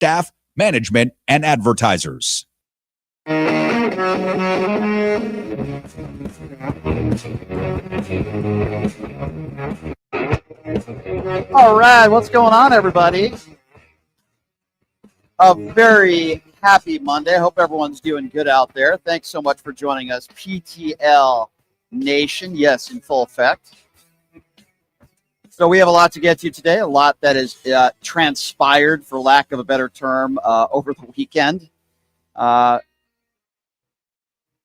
staff, management, and advertisers. All right, what's going on, everybody? A very happy Monday. I hope everyone's doing good out there. Thanks so much for joining us, PTL Nation. Yes, in full effect. So we have a lot to get to today, a lot that has transpired, for lack of a better term, over the weekend. And,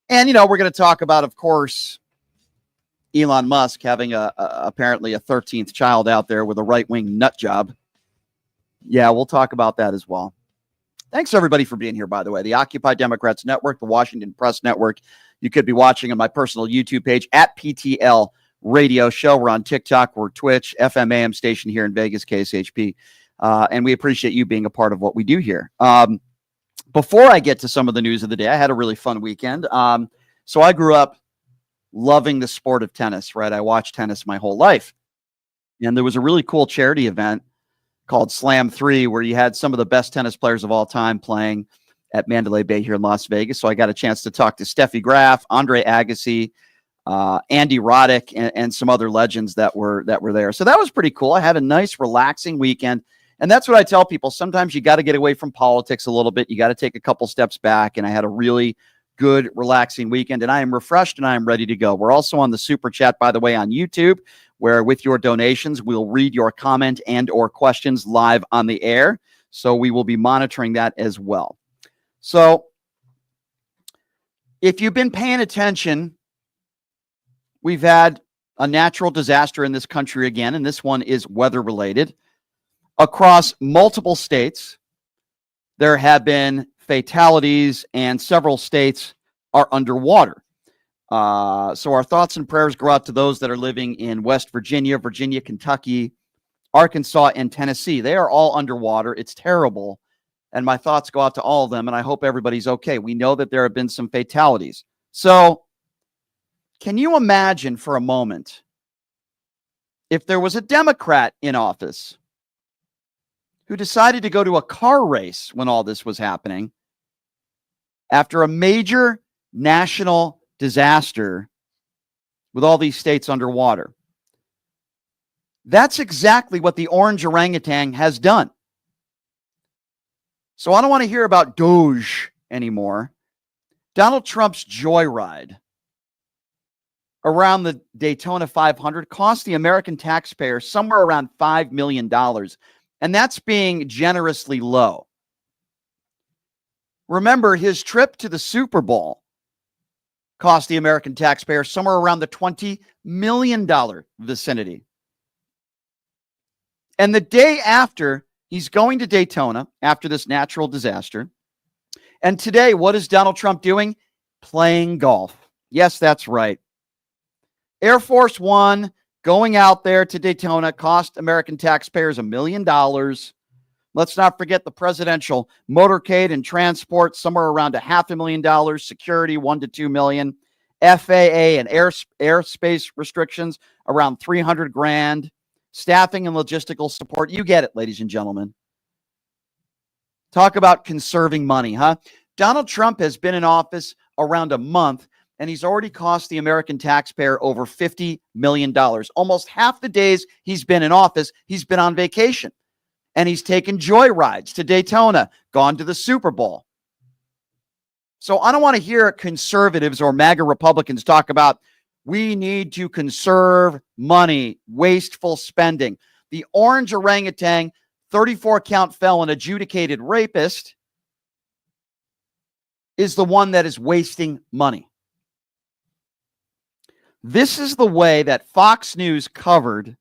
you know, we're going to talk about, of course, Elon Musk having apparently a 13th child out there with a right-wing nut job. Yeah, we'll talk about that as well. Thanks, everybody, for being here, by the way. The Occupy Democrats Network, the Washington Press Network. You could be watching on my personal YouTube page at PTL Radio Show. We're on TikTok, we're Twitch, FM AM station here in Vegas, KSHP. And we appreciate you being a part of what we do here. Before I get to some of the news of the day, I had a really fun weekend. So I grew up loving the sport of tennis, right? I watched tennis my whole life. And there was a really cool charity event called Slam 3, where you had some of the best tennis players of all time playing at Mandalay Bay here in Las Vegas. So I got a chance to talk to Steffi Graf, Andre Agassi, Andy Roddick, and some other legends that were there. So that was pretty cool. I had a nice, relaxing weekend. And that's what I tell people. Sometimes you got to get away from politics a little bit. You got to take a couple steps back. And I had a really good, relaxing weekend. And I am refreshed and I am ready to go. We're also on the Super Chat, by the way, on YouTube, where with your donations, we'll read your comment and or questions live on the air. So we will be monitoring that as well. So if you've been paying attention, we've had a natural disaster in this country again, and this one is weather-related. Across multiple states, there have been fatalities, and several states are underwater. So our thoughts and prayers go out to those that are living in West Virginia, Kentucky, Arkansas, and Tennessee. They are all underwater. It's terrible. And my thoughts go out to all of them, and I hope everybody's okay. We know that there have been some fatalities. So can you imagine for a moment if there was a Democrat in office who decided to go to a car race when all this was happening after a major national disaster with all these states underwater? That's exactly what the orange orangutan has done. So I don't want to hear about Doge anymore. Donald Trump's Joyride around the Daytona 500 cost the American taxpayer somewhere around $5 million. And that's being generously low. Remember, his trip to the Super Bowl cost the American taxpayer somewhere around the $20 million vicinity. And the day after, he's going to Daytona after this natural disaster. And today, what is Donald Trump doing? Playing golf. Yes, that's right. Air Force One going out there to Daytona cost American taxpayers $1 million. Let's not forget the presidential motorcade and transport, somewhere around $500,000. Security, $1 to $2 million. FAA and airspace restrictions, around $300,000. Staffing and logistical support. You get it, ladies and gentlemen. Talk about conserving money, huh? Donald Trump has been in office around a month, and he's already cost the American taxpayer over $50 million. Almost half the days he's been in office, he's been on vacation. And he's taken joyrides to Daytona, gone to the Super Bowl. So I don't want to hear conservatives or MAGA Republicans talk about we need to conserve money, wasteful spending. The orange orangutan, 34-count felon, adjudicated rapist, is the one that is wasting money. This is the way that Fox News covered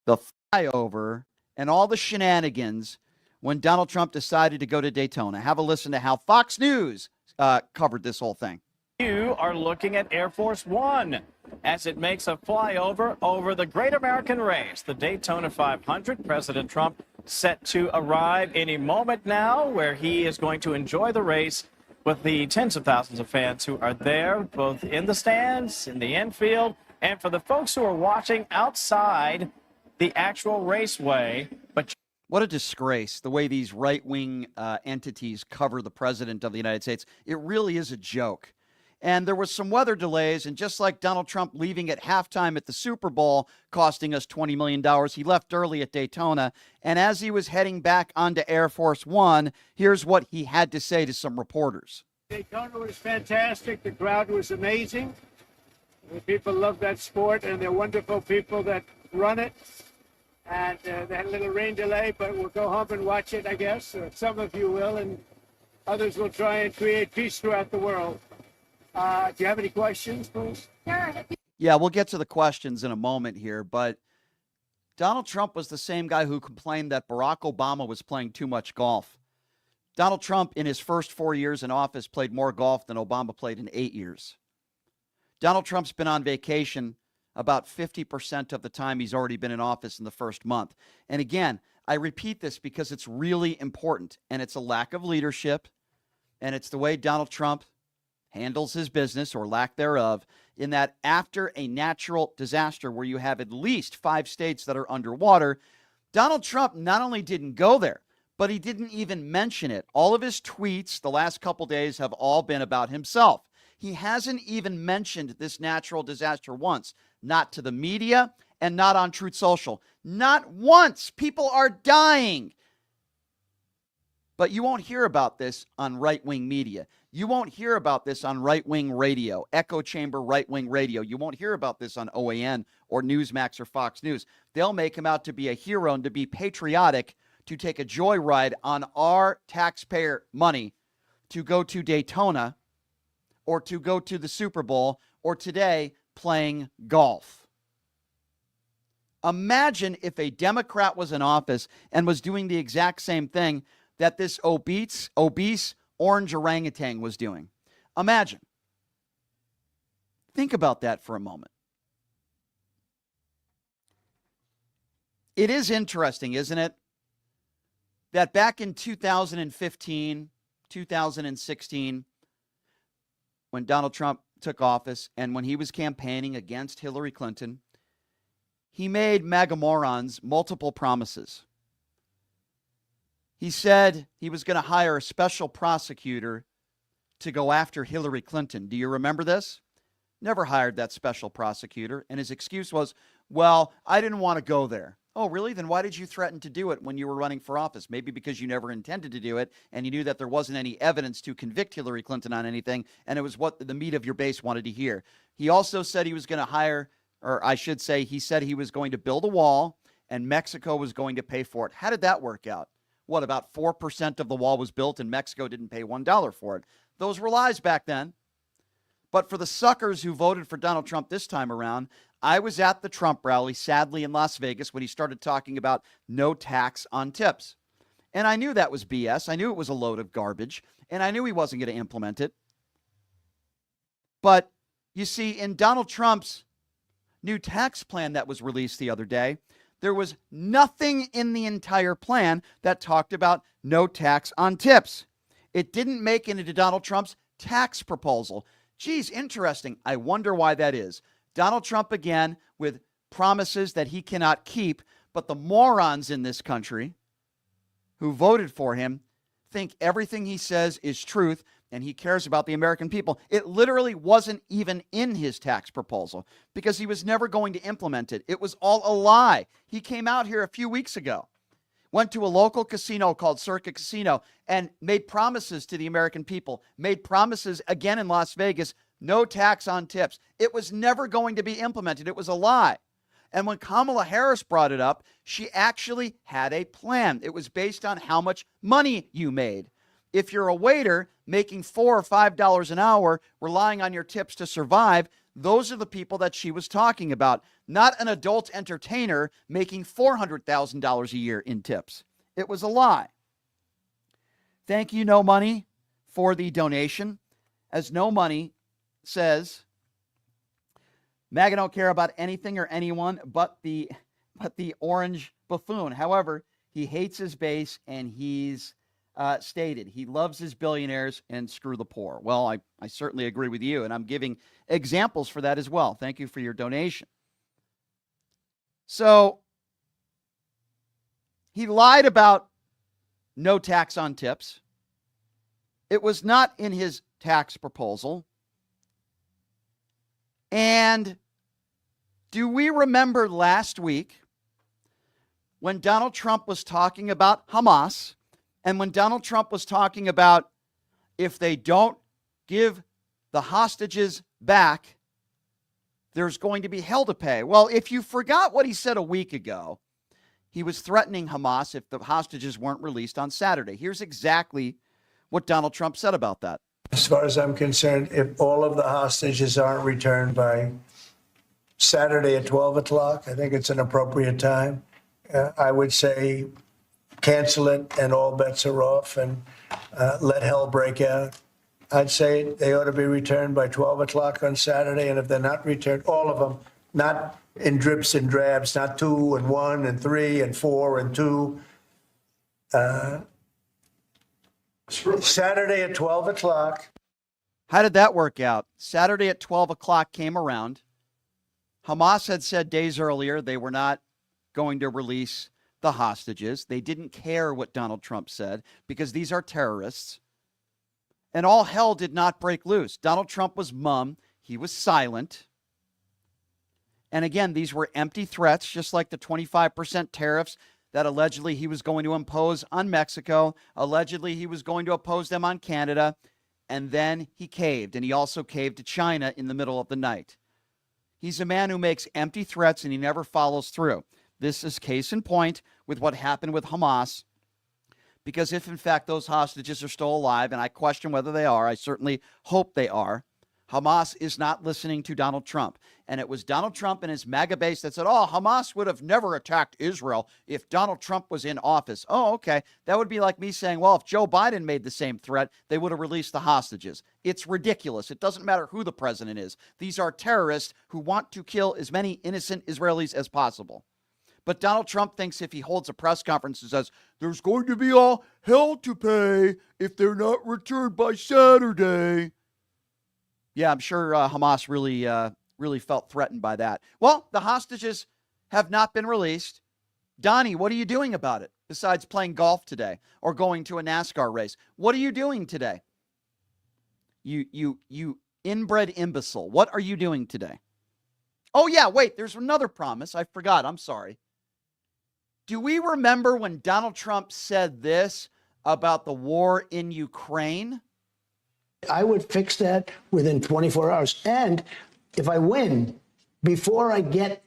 the flyover and all the shenanigans when Donald Trump decided to go to Daytona. Have a listen to how Fox News covered this whole thing. You are looking at Air Force One as it makes a flyover over the Great American Race, the Daytona 500. President Trump set to arrive any moment now, where he is going to enjoy the race with the tens of thousands of fans who are there, both in the stands, in the infield, and for the folks who are watching outside the actual raceway. But What a disgrace, the way these right-wing entities cover the president of the United States. It really is a joke. And there was some weather delays, and just like Donald Trump leaving at halftime at the Super Bowl, costing us $20 million, he left early at Daytona. And as he was heading back onto Air Force One, here's what he had to say to some reporters. Daytona was fantastic. The crowd was amazing. The people love that sport, and they're wonderful people that run it. And they had a little rain delay, but we'll go home and watch it, I guess. Some of you will, and others will try and create peace throughout the world. Do you have any questions, please? Yeah, we'll get to the questions in a moment here, but Donald Trump was the same guy who complained that Barack Obama was playing too much golf. Donald Trump, in his first 4 years in office, played more golf than Obama played in 8 years. Donald Trump's been on vacation about 50% of the time he's already been in office in the first month. And again, I repeat this because it's really important, and it's a lack of leadership, and it's the way Donald Trump handles his business, or lack thereof, in that after a natural disaster where you have at least 5 states that are underwater, Donald Trump not only didn't go there, but he didn't even mention it. All of his tweets the last couple days have all been about himself. He hasn't even mentioned this natural disaster once, not to the media and not on Truth Social. Not once. People are dying. But you won't hear about this on right-wing media. You won't hear about this on right-wing radio, echo chamber right-wing radio. You won't hear about this on OAN or Newsmax or Fox News. They'll make him out to be a hero and to be patriotic, to take a joyride on our taxpayer money to go to Daytona or to go to the Super Bowl or today playing golf. Imagine if a Democrat was in office and was doing the exact same thing that this obese orange orangutan was doing. Imagine. Think about that for a moment. It is interesting, isn't it, that back in 2015, 2016, when Donald Trump took office and when he was campaigning against Hillary Clinton, he made MAGA morons multiple promises. He said he was going to hire a special prosecutor to go after Hillary Clinton. Do you remember this? Never hired that special prosecutor. And his excuse was, well, I didn't want to go there. Oh, really? Then why did you threaten to do it when you were running for office? Maybe because you never intended to do it and you knew that there wasn't any evidence to convict Hillary Clinton on anything, and it was what the meat of your base wanted to hear. He also said he was going to hire, or I should say, he said he was going to build a wall and Mexico was going to pay for it. How did that work out? What, about 4% of the wall was built and Mexico didn't pay $1 for it? Those were lies back then. But for the suckers who voted for Donald Trump this time around, I was at the Trump rally, sadly, in Las Vegas when he started talking about no tax on tips. And I knew that was BS. I knew it was a load of garbage, and I knew he wasn't going to implement it. But you see, in Donald Trump's new tax plan that was released the other day, there was nothing in the entire plan that talked about no tax on tips. It didn't make it into Donald Trump's tax proposal. Geez, interesting. I wonder why that is. Donald Trump, again, with promises that he cannot keep, but the morons in this country who voted for him think everything he says is truth and he cares about the American people. It literally wasn't even in his tax proposal because he was never going to implement it. It was all a lie. He came out here a few weeks ago, went to a local casino called Circuit Casino and made promises to the American people, made promises again in Las Vegas, no tax on tips. It was never going to be implemented. It was a lie. And when Kamala Harris brought it up, she actually had a plan. It was based on how much money you made. If you're a waiter making $4 or $5 an hour, relying on your tips to survive, those are the people that she was talking about, not an adult entertainer making $400,000 a year in tips. It was a lie. Thank you, No Money, for the donation. As No Money says, MAGA don't care about anything or anyone but the orange buffoon. However, he hates his base, and he's stated he loves his billionaires and screw the poor. Well, I certainly agree with you, and I'm giving examples for that as well. Thank you for your donation. So He lied about no tax on tips. It was not in his tax proposal. And do we remember last week when Donald Trump was talking about Hamas, and when Donald Trump was talking about if they don't give the hostages back, there's going to be hell to pay? Well, if you forgot what he said a week ago, he was threatening Hamas if the hostages weren't released on Saturday. Here's exactly what Donald Trump said about that. As far as I'm concerned, if all of the hostages aren't returned by Saturday at 12 o'clock, I think it's an appropriate time. I would say cancel it and all bets are off and let hell break out. I'd say they ought to be returned by 12 o'clock on Saturday. And if they're not returned, all of them, not in drips and drabs, not 2 and 1 and 3 and 4 and 2. Saturday at 12 o'clock. How did that work out? Saturday at 12 o'clock came around. Hamas had said days earlier they were not going to release the hostages. They didn't care what Donald Trump said because these are terrorists. And all hell did not break loose. Donald Trump was mum. He was silent. And again, these were empty threats, just like the 25% tariffs that allegedly he was going to impose on Mexico. Allegedly, he was going to oppose them on Canada. And then he caved. And he also caved to China in the middle of the night. He's a man who makes empty threats and he never follows through. This is case in point with what happened with Hamas. Because if, in fact, those hostages are still alive, and I question whether they are, I certainly hope they are, Hamas is not listening to Donald Trump. And it was Donald Trump and his MAGA base that said, oh, Hamas would have never attacked Israel if Donald Trump was in office. Oh, okay. That would be like me saying, well, if Joe Biden made the same threat, they would have released the hostages. It's ridiculous. It doesn't matter who the president is. These are terrorists who want to kill as many innocent Israelis as possible. But Donald Trump thinks if he holds a press conference and says, there's going to be all hell to pay if they're not returned by Saturday. Yeah, I'm sure Hamas really felt threatened by that. Well, the hostages have not been released. Donnie, what are you doing about it besides playing golf today or going to a NASCAR race? What are you doing today? You inbred imbecile. What are you doing today? Oh, yeah, wait, there's another promise. I forgot. I'm sorry. Do we remember when Donald Trump said this about the war in Ukraine? I would fix that within 24 hours. And if I win, before I get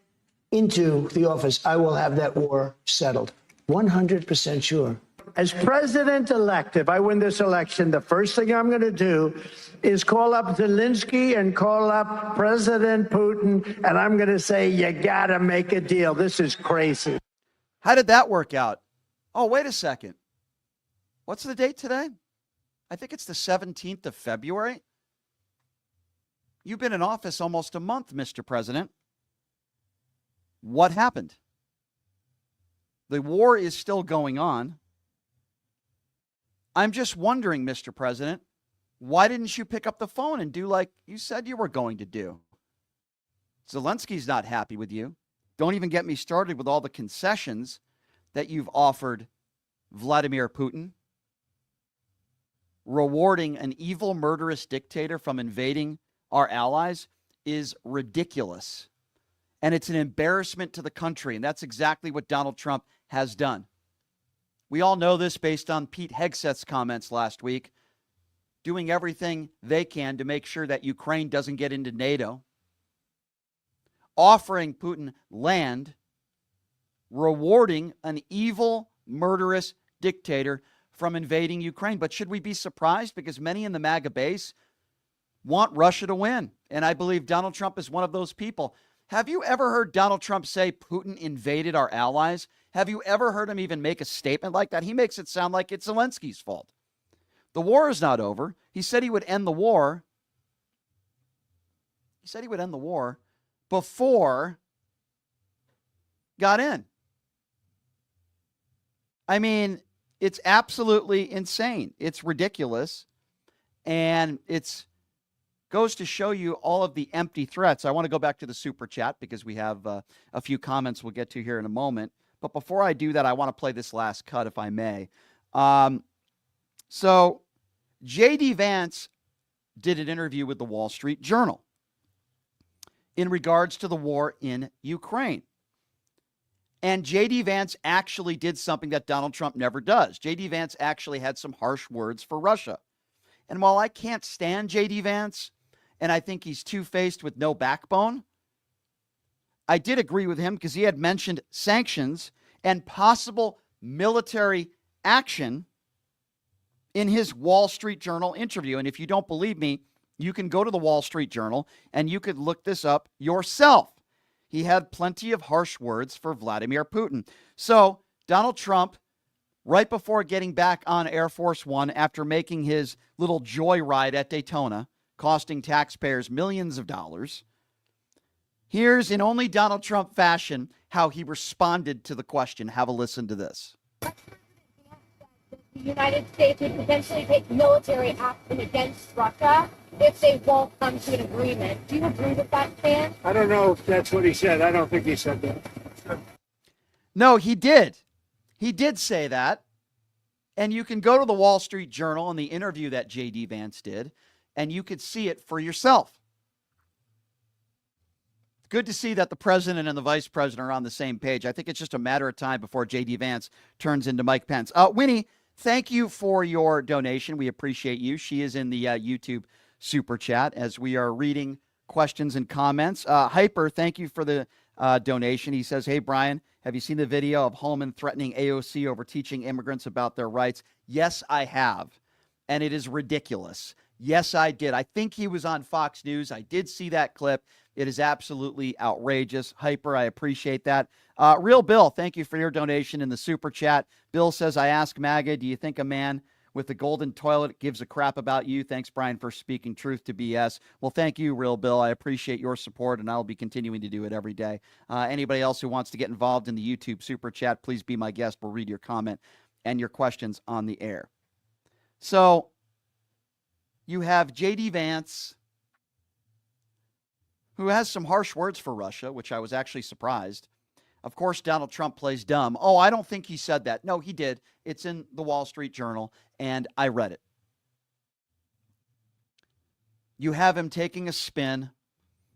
into the office, I will have that war settled. 100% sure. As president-elect, if I win this election, the first thing I'm going to do is call up Zelensky and call up President Putin, and I'm going to say, you got to make a deal. This is crazy. How did that work out? Oh, wait a second. What's the date today? I think it's the 17th of February. You've been in office almost a month, Mr. President. What happened? The war is still going on. I'm just wondering, Mr. President, why didn't you pick up the phone and do like you said you were going to do? Zelensky's not happy with you. Don't even get me started with all the concessions that you've offered Vladimir Putin. Rewarding an evil, murderous dictator from invading our allies is ridiculous. And it's an embarrassment to the country. And that's exactly what Donald Trump has done. We all know this based on Pete Hegseth's comments last week, doing everything they can to make sure that Ukraine doesn't get into NATO, offering Putin land, rewarding an evil, murderous dictator from invading Ukraine. But should we be surprised? Because many in the MAGA base want Russia to win. And I believe Donald Trump is one of those people. Have you ever heard Donald Trump say Putin invaded our allies? Have you ever heard him even make a statement like that? He makes it sound like it's Zelensky's fault. The war is not over. He said he would end the war. He said he would end the war before got in. I mean, it's absolutely insane. It's ridiculous. And it's goes to show you all of the empty threats. I want to go back to the super chat because we have a few comments we'll get to here in a moment. But before I do that, I want to play this last cut, if I may. So J.D. Vance did an interview with the Wall Street Journal in regards to the war in Ukraine. And J.D. Vance actually did something that Donald Trump never does. J.D. Vance actually had some harsh words for Russia. And while I can't stand J.D. Vance, and I think he's two-faced with no backbone, I did agree with him because he had mentioned sanctions and possible military action in his Wall Street Journal interview. And if you don't believe me, you can go to the Wall Street Journal and you could look this up yourself. He had plenty of harsh words for Vladimir Putin. So Donald Trump, right before getting back on Air Force One after making his little joyride at Daytona, costing taxpayers millions of dollars, here's, in only Donald Trump fashion, how he responded to the question. Have a listen to this. The United States would potentially take military action against Russia if they won't come to an agreement. Do you agree with that stand? I don't know if that's what he said. I don't think he said that. No, he did. He did say that. And you can go to the Wall Street Journal and the interview that J.D. Vance did, and you could see it for yourself. Good to see that the president and the vice president are on the same page. I think it's just a matter of time before J.D. Vance turns into Mike Pence. Winnie, thank you for your donation. We appreciate you. She is in the YouTube super chat as we are reading questions and comments. Hyper, thank you for the donation. He says, hey, Brian, have you seen the video of Holman threatening AOC over teaching immigrants about their rights? Yes, I have. And it is ridiculous. Yes, I did. I think he was on Fox News. I did see that clip. It is absolutely outrageous. Hyper, I appreciate that. Real Bill, thank you for your donation in the super chat. Bill says, I ask MAGA, do you think a man with the golden toilet gives a crap about you? Thanks, Brian, for speaking truth to BS. Well, thank you, Real Bill. I appreciate your support, and I'll be continuing to do it every day. Anybody else who wants to get involved in the YouTube super chat, please be my guest. We'll read your comment and your questions on the air. So you have J.D. Vance, who has some harsh words for Russia, which I was actually surprised. Of course, Donald Trump plays dumb. Oh, I don't think he said that. No, he did. It's in the Wall Street Journal, and I read it. You have him taking a spin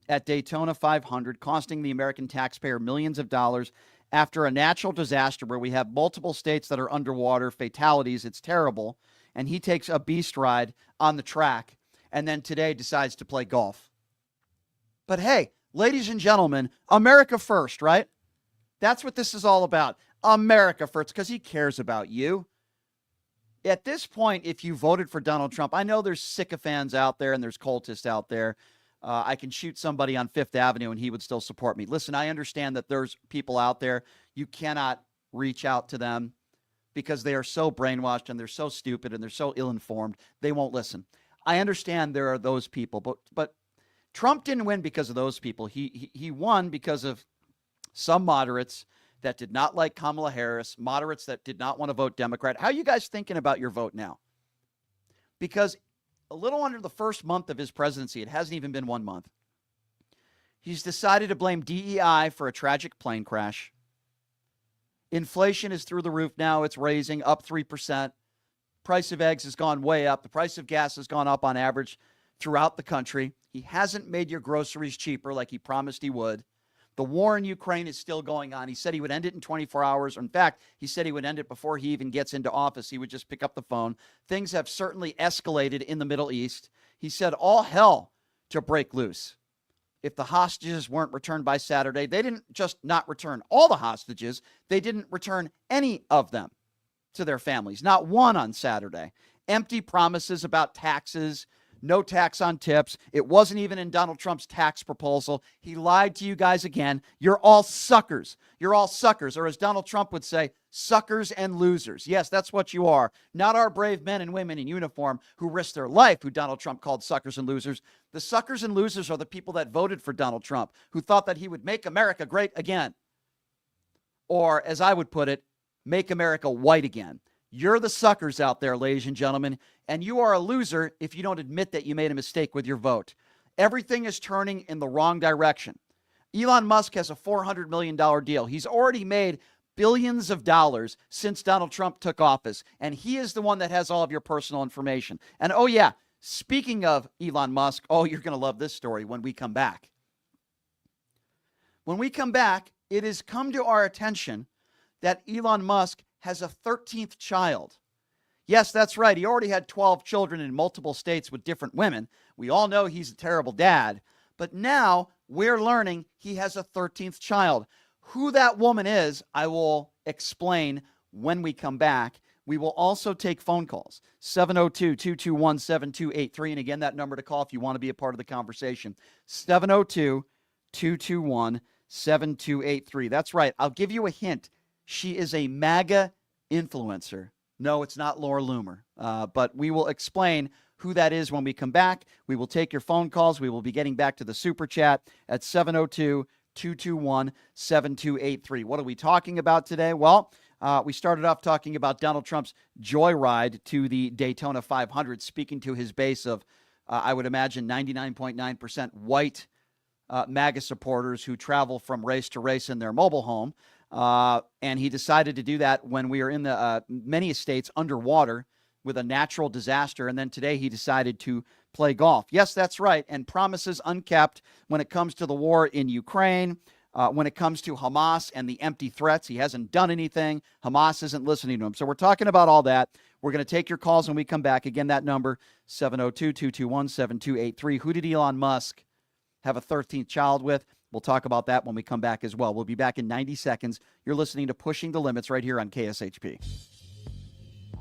at Daytona 500, costing the American taxpayer millions of dollars after a natural disaster where we have multiple states that are underwater, fatalities. It's terrible. And he takes a beast ride on the track and then today decides to play golf. But hey, ladies and gentlemen, America first, right? That's what this is all about. America first, because he cares about you. At this point, if you voted for Donald Trump, I know there's sycophants out there and there's cultists out there. I can shoot somebody on Fifth Avenue and he would still support me. Listen, I understand that there's people out there. You cannot reach out to them because they are so brainwashed and they're so stupid and they're so ill-informed. They won't listen. I understand there are those people, but Trump didn't win because of those people. He won because of some moderates that did not like Kamala Harris, moderates that did not want to vote Democrat. How are you guys thinking about your vote now? Because a little under the first month of his presidency, it hasn't even been 1 month, he's decided to blame DEI for a tragic plane crash. Inflation is through the roof now. It's raising up 3%. Price of eggs has gone way up. The price of gas has gone up on average throughout the country. He hasn't made your groceries cheaper like he promised he would. The war in Ukraine is still going on. He said he would end it in 24 hours. In fact, he said he would end it before he even gets into office. He would just pick up the phone. Things have certainly escalated in the Middle East. He said all hell to break loose. If the hostages weren't returned by Saturday, they didn't just not return all the hostages. They didn't return any of them to their families. Not one on Saturday. Empty promises about taxes. No tax on tips. It wasn't even in Donald Trump's tax proposal. He lied to you guys again. You're all suckers. You're all suckers. Or as Donald Trump would say, suckers and losers. Yes, that's what you are. Not our brave men and women in uniform who risked their life, who Donald Trump called suckers and losers. The suckers and losers are the people that voted for Donald Trump, who thought that he would make America great again. Or, as I would put it, make America white again. You're the suckers out there, ladies and gentlemen, and you are a loser if you don't admit that you made a mistake with your vote. Everything is turning in the wrong direction. Elon Musk has a $400 million deal. He's already made billions of dollars since Donald Trump took office. And he is the one that has all of your personal information. And oh, yeah, speaking of Elon Musk, oh, you're going to love this story when we come back. When we come back, it has come to our attention that Elon Musk has a 13th child. Yes, that's right. He already had 12 children in multiple states with different women. We all know he's a terrible dad. But now we're learning he has a 13th child. Who that woman is, I will explain when we come back. We will also take phone calls, 702-221-7283. And again, that number to call if you want to be a part of the conversation, 702-221-7283. That's right. I'll give you a hint. She is a MAGA influencer. No, it's not Laura Loomer, but we will explain who that is when we come back. We will take your phone calls. We will be getting back to the super chat at 702-221-7283. What are we talking about today? Well, we started off talking about Donald Trump's Joyride to the Daytona 500, speaking to his base of, I would imagine, 99.9% white MAGA supporters who travel from race to race in their mobile home. And he decided to do that when we are in the many states underwater with a natural disaster. And then today he decided to play golf. Yes, that's right. And promises unkept when it comes to the war in Ukraine, when it comes to Hamas and the empty threats. He hasn't done anything. Hamas isn't listening to him. So we're talking about all that. We're going to take your calls when we come back. Again, that number, 702-221-7283. Who did Elon Musk have a 13th child with? We'll talk about that when we come back as well. We'll be back in 90 seconds. You're listening to Pushing the Limits right here on KSHP.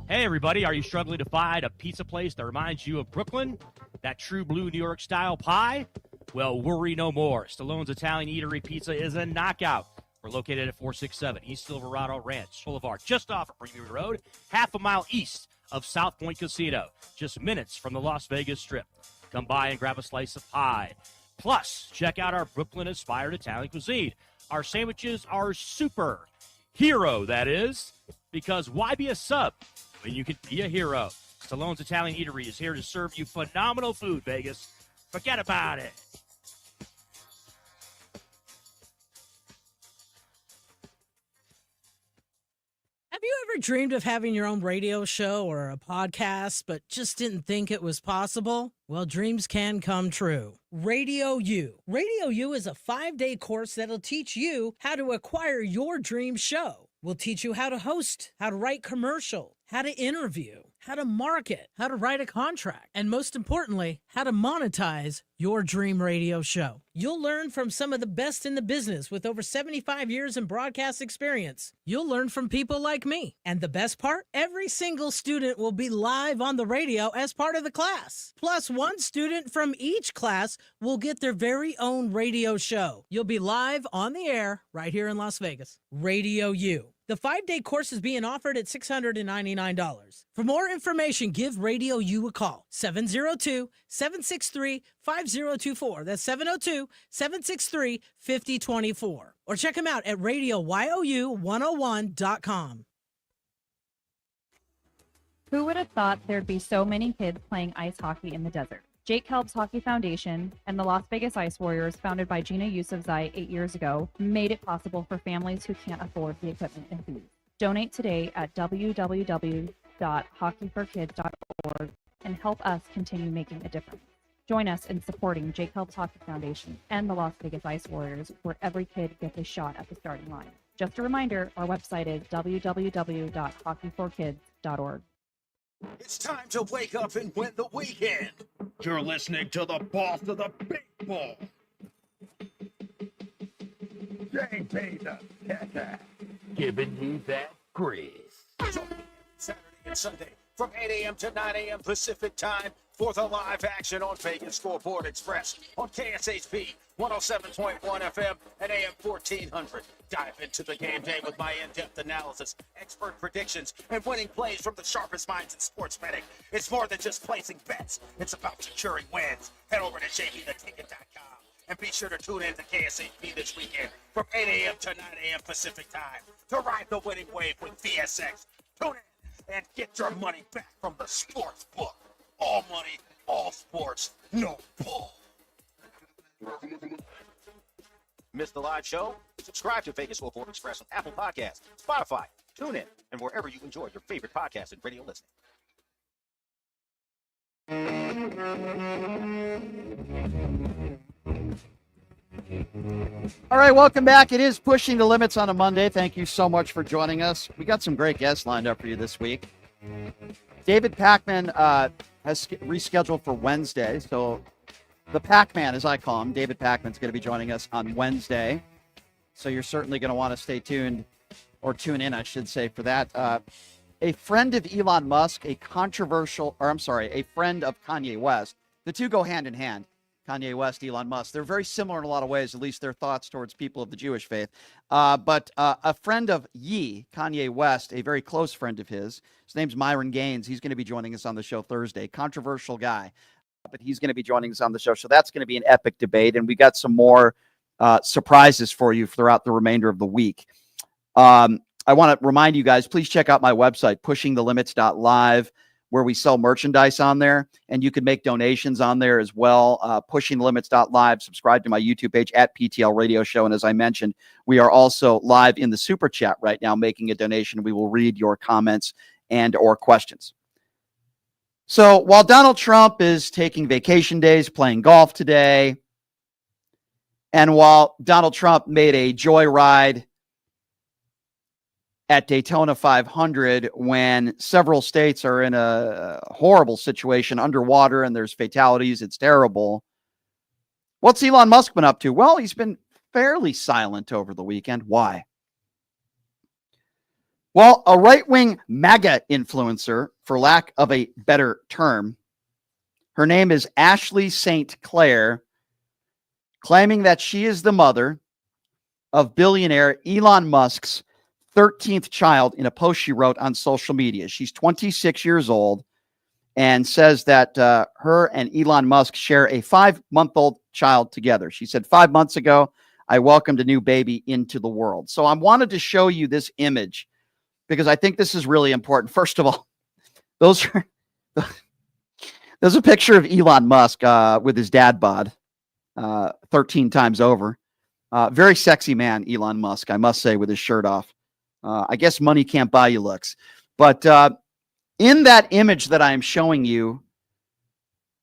Hey, everybody. Are you struggling to find a pizza place that reminds you of Brooklyn? That true blue New York style pie? Well, worry no more. Stallone's Italian Eatery Pizza is a knockout. We're located at 467 East Silverado Ranch Boulevard, just off of Premier Road, half a mile east of South Point Casino, just minutes from the Las Vegas Strip. Come by and grab a slice of pie. Plus, check out our Brooklyn-inspired Italian cuisine. Our sandwiches are super. Hero, that is. Because why be a sub when you can be a hero? Stallone's Italian Eatery is here to serve you phenomenal food, Vegas. Forget about it. Have you ever dreamed of having your own radio show or a podcast, but just didn't think it was possible? Well, dreams can come true. Radio U. Radio U is a 5-day course that'll teach you how to acquire your dream show. We'll teach you how to host, how to write commercial, how to interview, how to market, how to write a contract, and most importantly, how to monetize your dream radio show. You'll learn from some of the best in the business with over 75 years in broadcast experience. You'll learn from people like me. And the best part? Every single student will be live on the radio as part of the class. Plus, one student from each class will get their very own radio show. You'll be live on the air right here in Las Vegas. Radio U. The 5-day course is being offered at $699. For more information, give Radio U a call. 702-763-5024. That's 702-763-5024. Or check them out at radioyou101.com. Who would have thought there'd be so many kids playing ice hockey in the desert? Jake Helps Hockey Foundation and the Las Vegas Ice Warriors, founded by Gina Yusufzai 8 years ago, made it possible for families who can't afford the equipment and fees. Donate today at www.hockeyforkids.org and help us continue making a difference. Join us in supporting Jake Helps Hockey Foundation and the Las Vegas Ice Warriors, where every kid gets a shot at the starting line. Just a reminder, our website is www.hockeyforkids.org. It's time to wake up and win the weekend. You're listening to the boss of the big ball. JP the Tech, giving you that grease. Saturday and Sunday from 8 a.m. to 9 a.m. Pacific time for the live action on Vegas Scoreboard Express on KSHP 107.1 FM and AM 1400. Dive into the game day with my in-depth analysis, expert predictions, and winning plays from the sharpest minds in sports betting. It's more than just placing bets. It's about securing wins. Head over to jptheticket.com and be sure to tune in to KSHP this weekend from 8 a.m. to 9 a.m. Pacific time to ride the winning wave with VSX. Tune in and get your money back from the sports book. All money, all sports, no bull. Missed the live show? Subscribe to Vegas Scoreboard Express on Apple Podcasts, Spotify, TuneIn, and wherever you enjoy your favorite podcast and radio listening. All right, welcome back. It is Pushing the Limits on a Monday. Thank you so much for joining us. We got some great guests lined up for you this week. David Pakman has rescheduled for Wednesday. So the Pac-Man, as I call him, David Pakman's going to be joining us on Wednesday. So you're certainly going to want to stay tuned, or tune in, I should say, for that. A friend of Elon Musk, a friend of Kanye West. The two go hand in hand. Kanye West, Elon Musk. They're very similar in a lot of ways, at least their thoughts towards people of the Jewish faith. But a friend of Kanye West, a very close friend of his name's Myron Gaines. He's going to be joining us on the show Thursday. Controversial guy, but he's going to be joining us on the show. So that's going to be an epic debate. And we got some more surprises for you throughout the remainder of the week. I want to remind you guys, please check out my website, pushingthelimits.live, where we sell merchandise on there, and you can make donations on there as well. Pushingthelimits.live. Subscribe to my YouTube page at PTL Radio Show. And as I mentioned, we are also live in the super chat right now, making a donation. We will read your comments and or questions. So while Donald Trump is taking vacation days, playing golf today, and while Donald Trump made a joyride at Daytona 500 when several states are in a horrible situation underwater and there's fatalities, it's terrible. What's Elon Musk been up to? Well, he's been fairly silent over the weekend. Why? Well, a right-wing MAGA influencer, for lack of a better term, her name is Ashley St. Clair, claiming that she is the mother of billionaire Elon Musk's 13th child in a post she wrote on social media. She's 26 years old and says that her and Elon Musk share a 5-month-old child together. She said, 5 months ago, I welcomed a new baby into the world. So I wanted to show you this image because I think this is really important. First of all, there's a picture of Elon Musk with his dad bod 13 times over. Very sexy man, Elon Musk, I must say, with his shirt off. I guess money can't buy you looks. But in that image that I am showing you,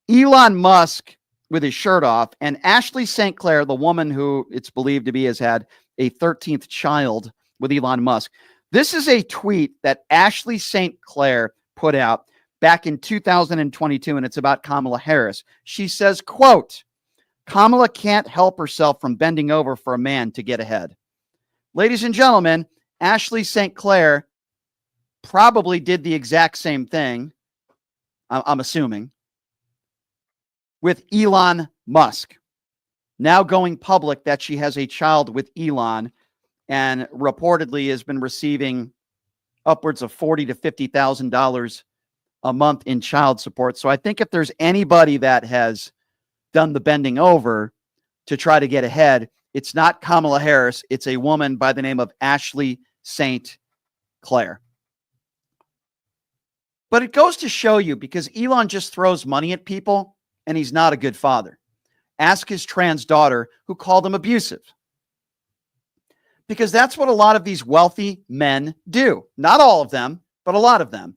Elon Musk with his shirt off and Ashley St. Clair, the woman who it's believed to be has had a 13th child with Elon Musk. This is a tweet that Ashley St. Clair put out back in 2022, and it's about Kamala Harris. She says, quote, Kamala can't help herself from bending over for a man to get ahead. Ladies and gentlemen, Ashley St. Clair probably did the exact same thing, I'm assuming, with Elon Musk. Now going public that she has a child with Elon and reportedly has been receiving upwards of $40,000 to $50,000 a month in child support. So I think if there's anybody that has done the bending over to try to get ahead, it's not Kamala Harris. It's a woman by the name of Ashley St. Clair. But it goes to show you, because Elon just throws money at people and he's not a good father. Ask his trans daughter who called him abusive. Because that's what a lot of these wealthy men do. Not all of them, but a lot of them.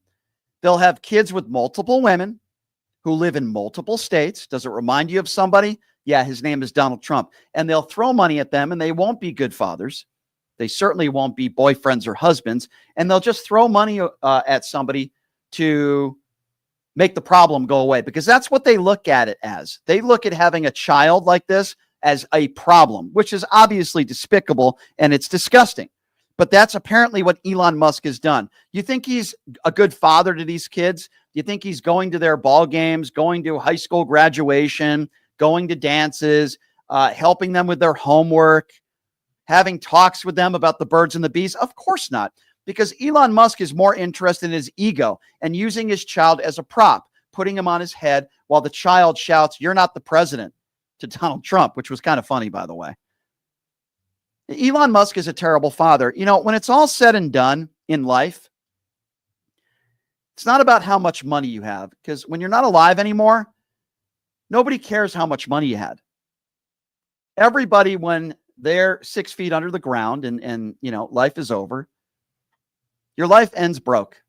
They'll have kids with multiple women who live in multiple states. Does it remind you of somebody? Yeah, his name is Donald Trump. And they'll throw money at them and they won't be good fathers. They certainly won't be boyfriends or husbands. And they'll just throw money at somebody to make the problem go away, because that's what they look at it as. They look at having a child like this as a problem, which is obviously despicable and it's disgusting. But that's apparently what Elon Musk has done. You think he's a good father to these kids? You think he's going to their ball games, going to high school graduation, going to dances, helping them with their homework, having talks with them about the birds and the bees? Of course not, because Elon Musk is more interested in his ego and using his child as a prop, putting him on his head while the child shouts, "You're not the president," to Donald Trump, which was kind of funny, by the way. Elon Musk is a terrible father. You know, when it's all said and done in life, it's not about how much money you have, because when you're not alive anymore, nobody cares how much money you had. Everybody, when they're 6 feet under the ground and you know, life is over, Your life ends broke.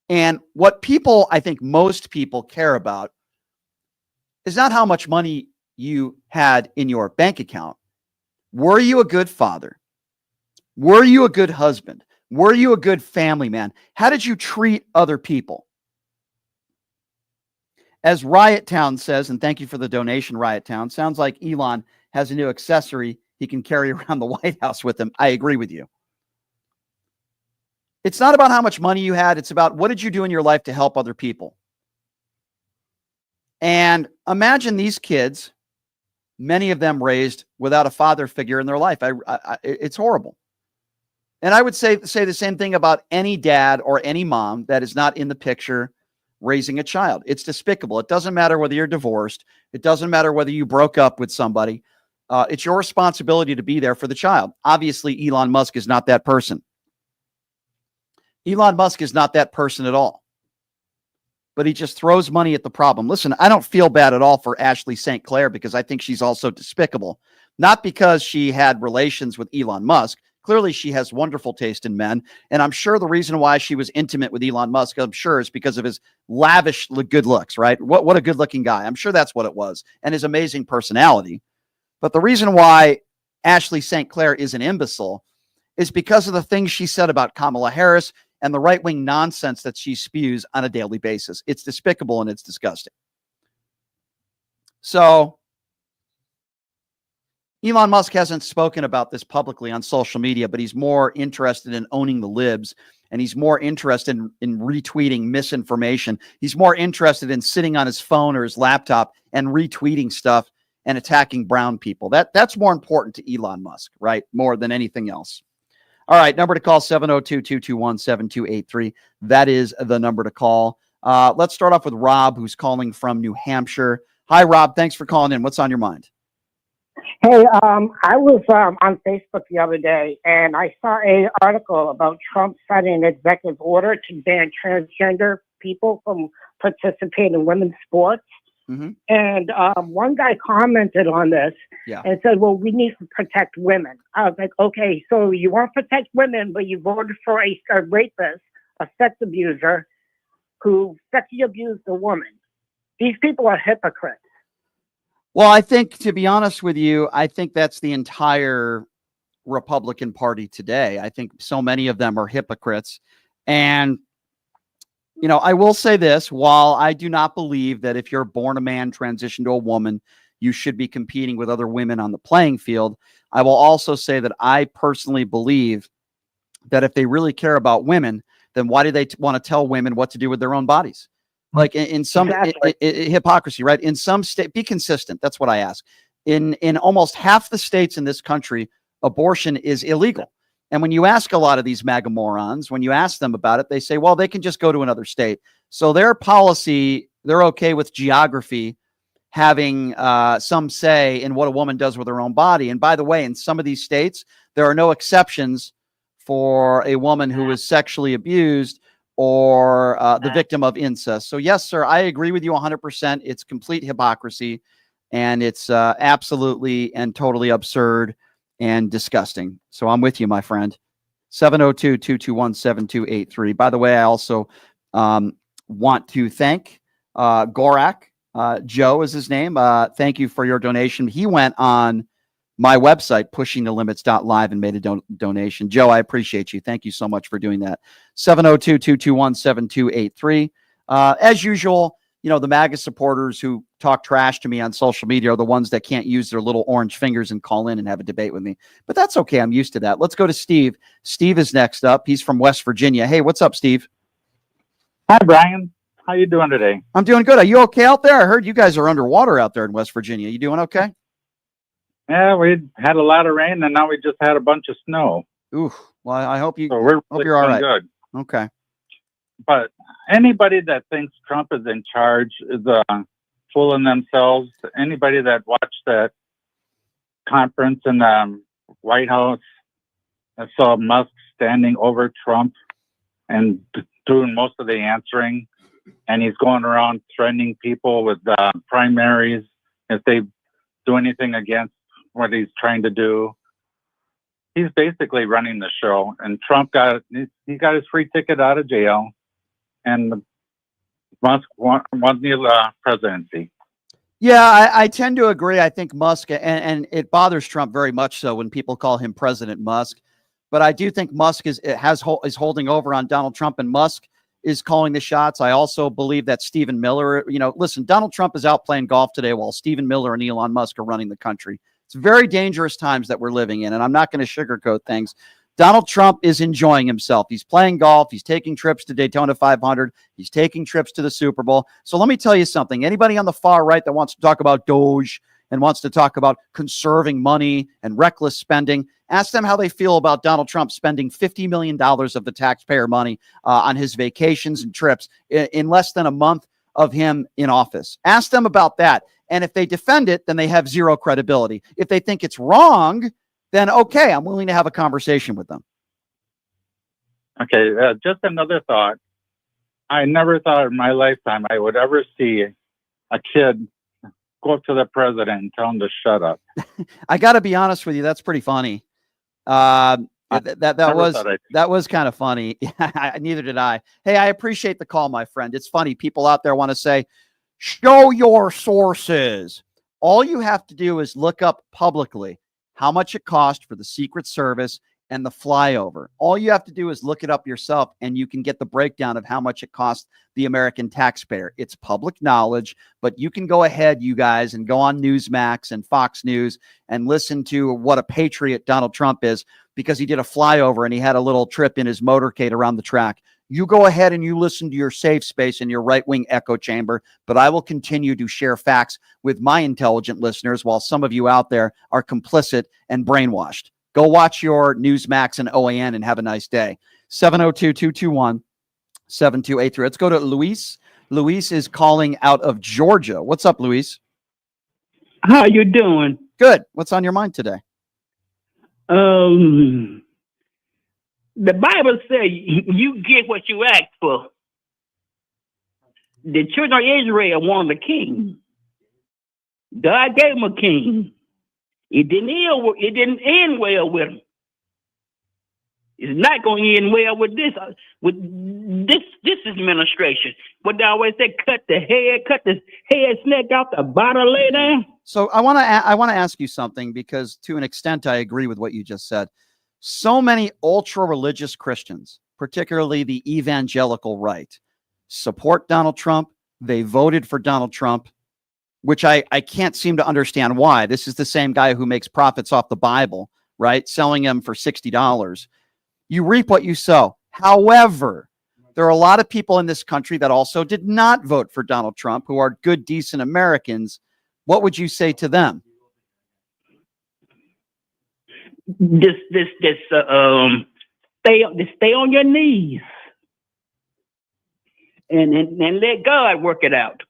And what people, I think most people care about is not how much money you had in your bank account. Were you a good father? Were you a good husband? Were you a good family man? How did you treat other people? As Riot Town says, and thank you for the donation, Riot Town, sounds like Elon has a new accessory he can carry around the White House with him. I agree with you. It's not about how much money you had. It's about what did you do in your life to help other people? And imagine these kids, many of them raised without a father figure in their life. It's horrible. And I would say the same thing about any dad or any mom that is not in the picture raising a child. It's despicable. It doesn't matter whether you're divorced. It doesn't matter whether you broke up with somebody. It's your responsibility to be there for the child. Obviously, Elon Musk is not that person. Elon Musk is not that person at all. But he just throws money at the problem. Listen, I don't feel bad at all for Ashley St. Clair because I think she's also despicable. Not because she had relations with Elon Musk. Clearly, she has wonderful taste in men. And I'm sure the reason why she was intimate with Elon Musk, I'm sure, is because of his lavish good looks, right? What a good-looking guy. I'm sure that's what it was. And his amazing personality. But the reason why Ashley St. Clair is an imbecile is because of the things she said about Kamala Harris and the right-wing nonsense that she spews on a daily basis. It's despicable and it's disgusting. So Elon Musk hasn't spoken about this publicly on social media, but he's more interested in owning the libs, and he's more interested in retweeting misinformation. He's more interested in sitting on his phone or his laptop and retweeting stuff and attacking brown people. That's more important to Elon Musk, right? More than anything else. All right, number to call, 702-221-7283. That is the number to call. Let's start off with Rob, who's calling from New Hampshire. Hi, Rob. Thanks for calling in. What's on your mind? Hey, I was on Facebook the other day, and I saw an article about Trump signing an executive order to ban transgender people from participating in women's sports. Mm-hmm. And one guy commented on this and said, well, we need to protect women. I was like, okay, so you want to protect women, but you voted for a rapist, a sex abuser who sexually abused a woman. These people are hypocrites. Well, I think, to be honest with you, I think that's the entire Republican Party today. I think so many of them are hypocrites. And you know, I will say this, while I do not believe that if you're born a man, transition to a woman, you should be competing with other women on the playing field, I will also say that I personally believe that if they really care about women, then why do they want to tell women what to do with their own bodies? Like in some hypocrisy, right? In some state, be consistent. That's what I ask. In almost half the states in this country, abortion is illegal. And when you ask a lot of these MAGA morons, when you ask them about it, they say, well, they can just go to another state. So their policy, they're okay with geography having some say in what a woman does with her own body. And by the way, in some of these states, there are no exceptions for a woman who is sexually abused or the victim of incest. So yes, sir, I agree with you 100%. It's complete hypocrisy, and it's absolutely and totally absurd and disgusting. So I'm with you, my friend. 702-221-7283. By the way, I also want to thank Gorak. Joe is his name. Thank you for your donation. He went on my website, pushingthelimits.live, and made a donation. Joe, I appreciate you. Thank you so much for doing that. 702-221-7283. As usual, you know, the MAGA supporters who talk trash to me on social media are the ones that can't use their little orange fingers and call in and have a debate with me. But that's okay. I'm used to that. Let's go to Steve. Steve is next up. He's from West Virginia. Hey, what's up, Steve? Hi, Brian. How you doing today? I'm doing good. Are you okay out there? I heard you guys are underwater out there in West Virginia. You doing okay? Yeah, we had a lot of rain, and now we just had a bunch of snow. Ooh, well, I hope you. So we're hope you're all right. Good. Okay. But anybody that thinks Trump is in charge is fooling themselves. Anybody that watched that conference in the White House and saw Musk standing over Trump and doing most of the answering, and he's going around threatening people with primaries if they do anything against what he's trying to do. he's basically running the show. And Trump got his free ticket out of jail, and Musk won the presidency. Yeah, I tend to agree. I think Musk, and it bothers Trump very much so when people call him President Musk. But I do think Musk is holding over on Donald Trump, and Musk is calling the shots. I also believe that Stephen Miller, listen, Donald Trump is out playing golf today while Stephen Miller and Elon Musk are running the country. It's very dangerous times that we're living in, and I'm not going to sugarcoat things. Donald Trump is enjoying himself. He's playing golf. He's taking trips to Daytona 500. He's taking trips to the Super Bowl. So let me tell you something. Anybody on the far right that wants to talk about Doge and wants to talk about conserving money and reckless spending, ask them how they feel about Donald Trump spending $50 million of the taxpayer money on his vacations and trips in less than a month of him in office. Ask them about that. And if they defend it, then they have zero credibility. If they think it's wrong, then okay, I'm willing to have a conversation with them. Okay, just another thought. I never thought in my lifetime I would ever see a kid go up to the president and tell him to shut up. I got to be honest with you, that's pretty funny. That was kind of funny. Neither did I. Hey, I appreciate the call, my friend. It's funny. People out there want to say, show your sources. All you have to do is look up publicly how much it cost for the Secret Service and the flyover. All you have to do is look it up yourself, and you can get the breakdown of how much it cost the American taxpayer. It's public knowledge, but you can go ahead, you guys, and go on Newsmax and Fox News and listen to what a patriot Donald Trump is, because he did a flyover and he had a little trip in his motorcade around the track. You go ahead and you listen to your safe space in your right-wing echo chamber, but I will continue to share facts with my intelligent listeners while some of you out there are complicit and brainwashed. Go watch your Newsmax and OAN and have a nice day. 702-221-7283. Let's go to Luis. Luis is calling out of Georgia. What's up, Luis? How you doing? Good. What's on your mind today? The Bible says you get what you ask for. The children of Israel wanted a king. God gave them a king. It didn't end well with them. It's not going to end well with this administration. But they always say, cut the head snake out the bottom, lay down. So I want to ask you something, because to an extent I agree with what you just said. So many ultra-religious Christians, particularly the evangelical right, support Donald Trump. They voted for Donald Trump, which I can't seem to understand why. This is the same guy who makes profits off the Bible, right? Selling them for $60. You reap what you sow. However, there are a lot of people in this country that also did not vote for Donald Trump, who are good, decent Americans. What would you say to them? Stay on your knees and let God work it out.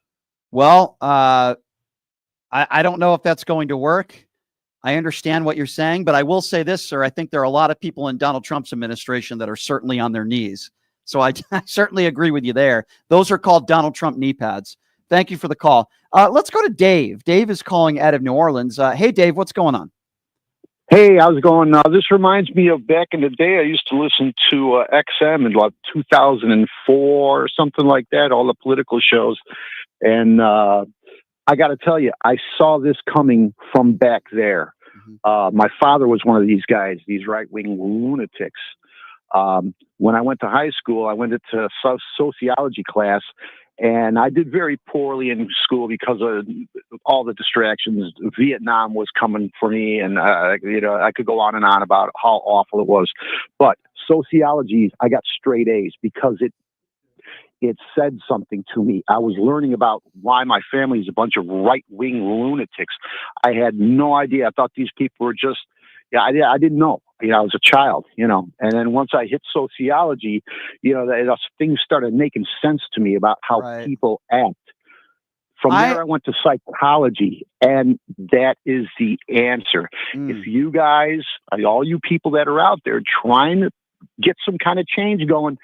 Well, I don't know if that's going to work. I understand what you're saying, but I will say this, sir. I think there are a lot of people in Donald Trump's administration that are certainly on their knees. So I certainly agree with you there. Those are called Donald Trump knee pads. Thank you for the call. Let's go to Dave. Dave is calling out of New Orleans. Hey, Dave, what's going on? Hey, how's it going? This reminds me of back in the day. I used to listen to XM in like 2004 or something like that, all the political shows. And I got to tell you, I saw this coming from back there. My father was one of these guys, these right-wing lunatics. When I went to high school, I went into sociology class, and I did very poorly in school because of all the distractions. Vietnam was coming for me, and I could go on and on about how awful it was. But sociology, I got straight A's because it said something to me. I was learning about why my family is a bunch of right-wing lunatics. I had no idea. I thought these people were just, I didn't know. I was a child, and then once I hit sociology, things started making sense to me about how people act. From there, I went to psychology, and that is the answer. If you guys, all you people that are out there trying to get some kind of change going,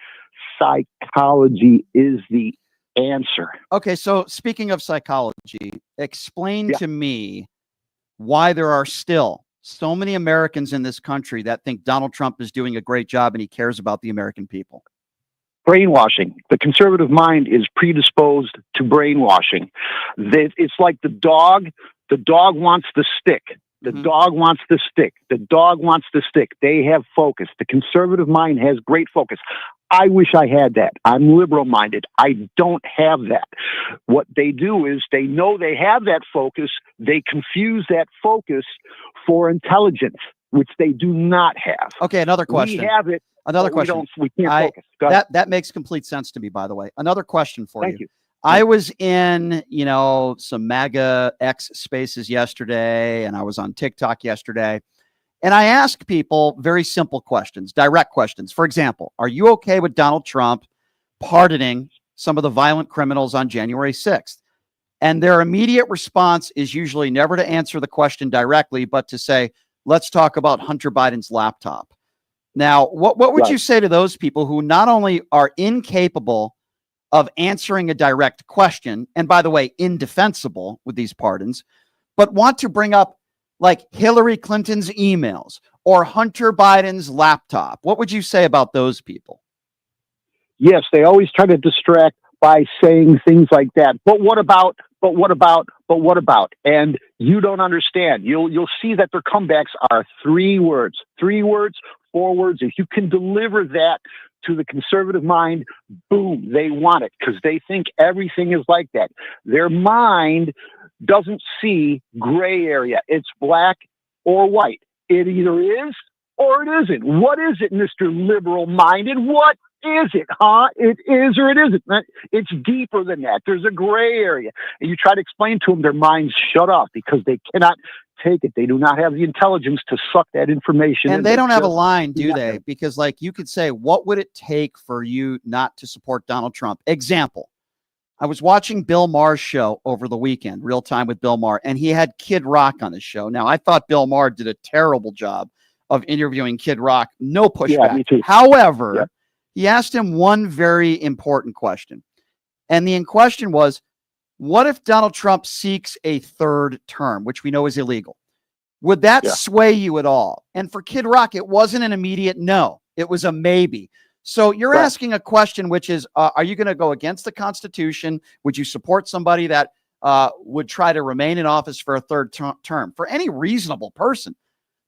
psychology is the answer. Okay, so speaking of psychology, explain to me why there are still so many Americans in this country that think Donald Trump is doing a great job and he cares about the American people? Brainwashing. The conservative mind is predisposed to brainwashing. It's like the dog. The dog wants the stick. The dog wants the stick. The dog wants the stick. They have focus. The conservative mind has great focus. I wish I had that. I'm liberal-minded. I don't have that. What they do is they know they have that focus. They confuse that focus for intelligence, which they do not have. Okay, another question. We have it. Another question. We can't focus. That makes complete sense to me, by the way. Another question for Thank you. I was in, some MAGA X spaces yesterday, and I was on TikTok yesterday, and I asked people very simple questions, direct questions. For example, are you okay with Donald Trump pardoning some of the violent criminals on January 6th? And their immediate response is usually never to answer the question directly, but to say, let's talk about Hunter Biden's laptop. Now, what would you say to those people who not only are incapable of answering a direct question, and by the way, indefensible with these pardons, but want to bring up like Hillary Clinton's emails or Hunter Biden's laptop? What would you say about those people? Yes, they always try to distract by saying things like that. But what about? But what about? But what about? And you don't understand. You'll see that their comebacks are 3 words, 4 words. If you can deliver that to the conservative mind, boom, they want it because they think everything is like that. Their mind doesn't see gray area. It's black or white. It either is or it isn't. What is it, Mr. Liberal-minded? What is it, huh? It is or it isn't. It's deeper than that. There's a gray area. And you try to explain to them, their minds shut off because they cannot take it. They do not have the intelligence to suck that information. And they don't have a line, do they? Because like you could say, what would it take for you not to support Donald Trump? Example, I was watching Bill Maher's show over the weekend, Real Time with Bill Maher, and he had Kid Rock on his show. Now, I thought Bill Maher did a terrible job of interviewing Kid Rock. No pushback. Yeah, me too. However, he asked him one very important question. And the question was, what if Donald Trump seeks a 3rd term, which we know is illegal? Would that sway you at all? And for Kid Rock, it wasn't an immediate no. It was a maybe. So you're asking a question, which is, are you going to go against the Constitution? Would you support somebody that would try to remain in office for a 3rd term? For any reasonable person,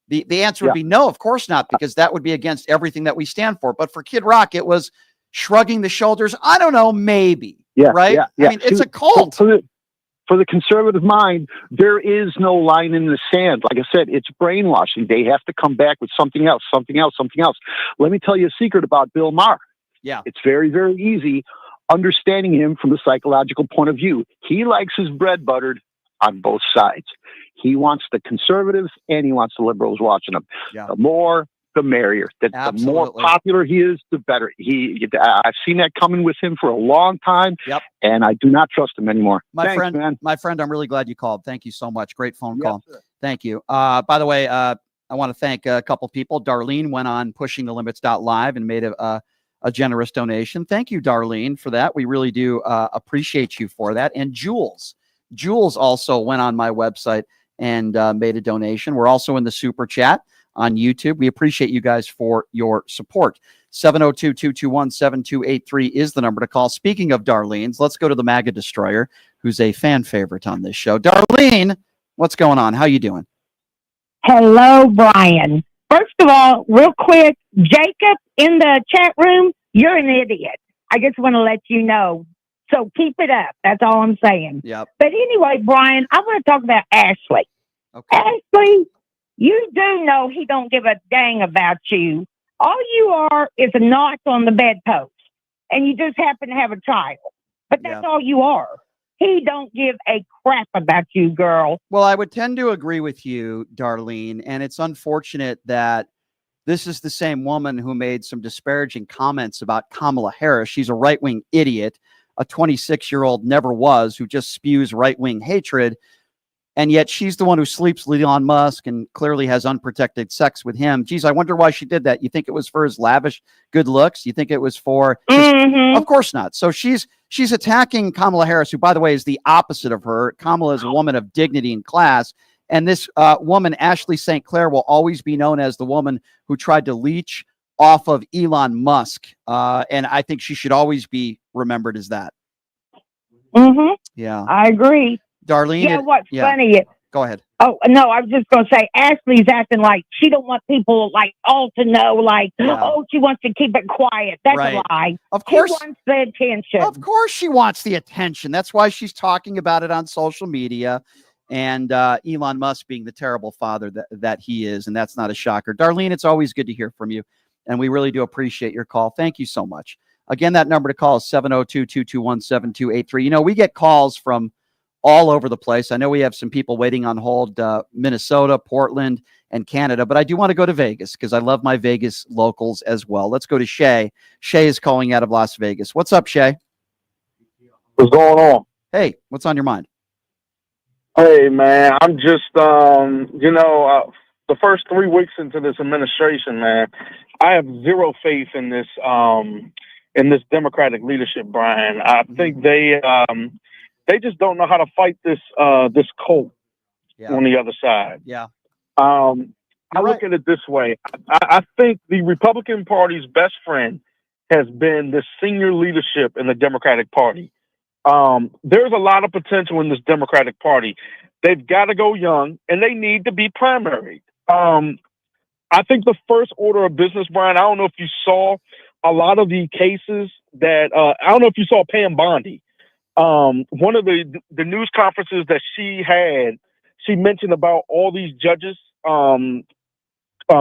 the answer would be no, of course not, because that would be against everything that we stand for. But for Kid Rock, it was shrugging the shoulders. I don't know, maybe. Right? I mean, it's a cult. For the conservative mind, there is no line in the sand. Like I said, it's brainwashing. They have to come back with something else. Let me tell you a secret about Bill Maher. Yeah. It's very, very easy understanding him from a psychological point of view. He likes his bread buttered on both sides. He wants the conservatives and he wants the liberals watching him. Yeah. The more, the merrier. The more popular he is, the better. I've seen that coming with him for a long time, and I do not trust him anymore. My friend, I'm really glad you called. Thank you so much. Great phone call. Sir. Thank you. By the way, I want to thank a couple people. Darlene went on pushingthelimits.live and made a generous donation. Thank you, Darlene, for that. We really do appreciate you for that. And Jules also went on my website and made a donation. We're also in the super chat on YouTube. We appreciate you guys for your support. 702-221-7283 is the number to call. Speaking of Darlene's, let's go to the MAGA Destroyer, who's a fan favorite on this show. Darlene, what's going on? How you doing? Hello, Brian. First of all, real quick, Jacob in the chat room, you're an idiot. I just want to let you know. So keep it up. That's all I'm saying. Yep. But anyway, Brian, I want to talk about Ashley. Okay. Ashley, you do know he don't give a dang about you. All you are is a notch on the bedpost, and you just happen to have a child. But that's all you are. He don't give a crap about you, girl. Well, I would tend to agree with you, Darlene, and it's unfortunate that this is the same woman who made some disparaging comments about Kamala Harris. She's a right-wing idiot, a 26-year-old never was, who just spews right-wing hatred. And yet she's the one who sleeps with Elon Musk and clearly has unprotected sex with him. Geez, I wonder why she did that. You think it was for his lavish good looks? You think it was for Of course not. So she's attacking Kamala Harris, who, by the way, is the opposite of her. Kamala is a woman of dignity and class. And this woman, Ashley St. Clair, will always be known as the woman who tried to leech off of Elon Musk. And I think she should always be remembered as that. Mm-hmm. Yeah. I agree. Darlene. Yeah, what's funny is, go ahead. oh, no, I was just going to say, Ashley's acting like she don't want people like all to know, like, oh, she wants to keep it quiet. That's a lie. Of course. She wants the attention. Of course she wants the attention. That's why she's talking about it on social media. And Elon Musk being the terrible father that he is. And that's not a shocker. Darlene, it's always good to hear from you. And we really do appreciate your call. Thank you so much. Again, that number to call is 702-221-7283. You know, we get calls from all over the place. I know we have some people waiting on hold, Minnesota, Portland, and Canada, but I do want to go to Vegas because I love my Vegas locals as well. Let's go to Shay. Shay is calling out of Las Vegas. What's up, Shay? What's going on? Hey, what's on your mind? Hey, man, I'm just, the first 3 weeks into this administration, man, I have zero faith in this Democratic leadership, Brian. I think they just don't know how to fight this cult on the other side. Yeah. I look at it this way. I think the Republican Party's best friend has been the senior leadership in the Democratic Party. There's a lot of potential in this Democratic Party. They've got to go young, and they need to be primaried. I think the first order of business, Brian, I don't know if you saw a lot of the cases that I don't know if you saw Pam Bondi. One of the news conferences that she had, she mentioned about all these judges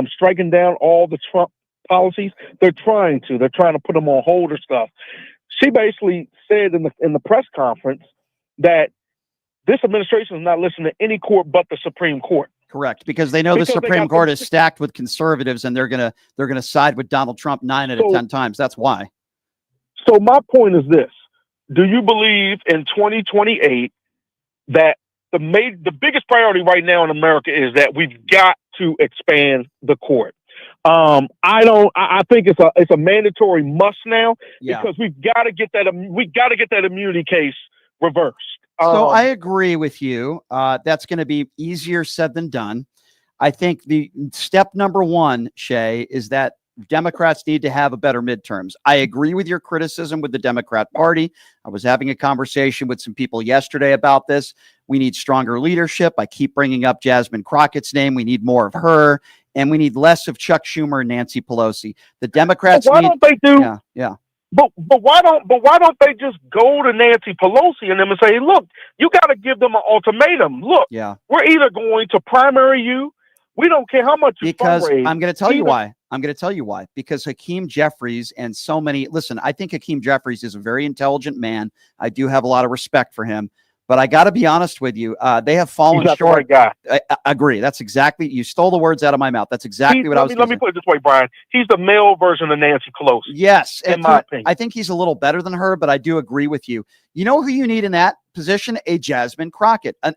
striking down all the Trump policies. They're trying to put them on hold or stuff. She basically said in the press conference that this administration is not listening to any court but the Supreme Court. Correct, because they know the Supreme Court is stacked with conservatives, and they're gonna side with Donald Trump 9 out of 10 times. That's why. So my point is this: do you believe in 2028 that the biggest priority right now in America is that we've got to expand the court? I think it's a mandatory must now because we've got to get that immunity case reversed. So I agree with you. That's going to be easier said than done. I think the step number one, Shay, is that Democrats need to have a better midterms. I agree with your criticism with the Democrat Party. I was having a conversation with some people yesterday about this. We need stronger leadership. I keep bringing up Jasmine Crockett's name. We need more of her, and we need less of Chuck Schumer and Nancy Pelosi. The Democrats don't they do? Yeah. But why don't they just go to Nancy Pelosi and them and say, look, you got to give them an ultimatum. Look, we're either going to primary you. We don't care how much you fundraise. I'm going to tell you why. I'm going to tell you why. Because Hakeem Jeffries and so many, listen, I think Hakeem Jeffries is a very intelligent man. I do have a lot of respect for him. But I got to be honest with you. They have fallen short. The right guy. I agree. That's exactly. You stole the words out of my mouth. That's exactly what I was. Let me put it this way, Brian. He's the male version of Nancy Pelosi. Yes, in my opinion. I think he's a little better than her, but I do agree with you. You know who you need in that position? A Jasmine Crockett, an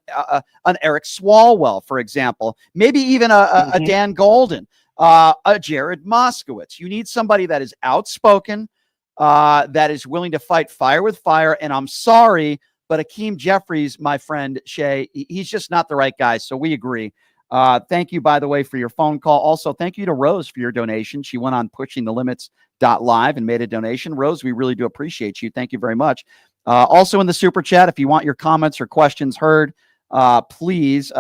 Eric Swalwell, for example. Maybe even a Dan Golden, a Jared Moskowitz. You need somebody that is outspoken, that is willing to fight fire with fire. And I'm sorry, but Hakeem Jeffries, my friend Shay, he's just not the right guy. So we agree. Thank you, by the way, for your phone call. Also, thank you to Rose for your donation. She went on pushingthelimits.live and made a donation. Rose, we really do appreciate you. Thank you very much. Also in the super chat, if you want your comments or questions heard, please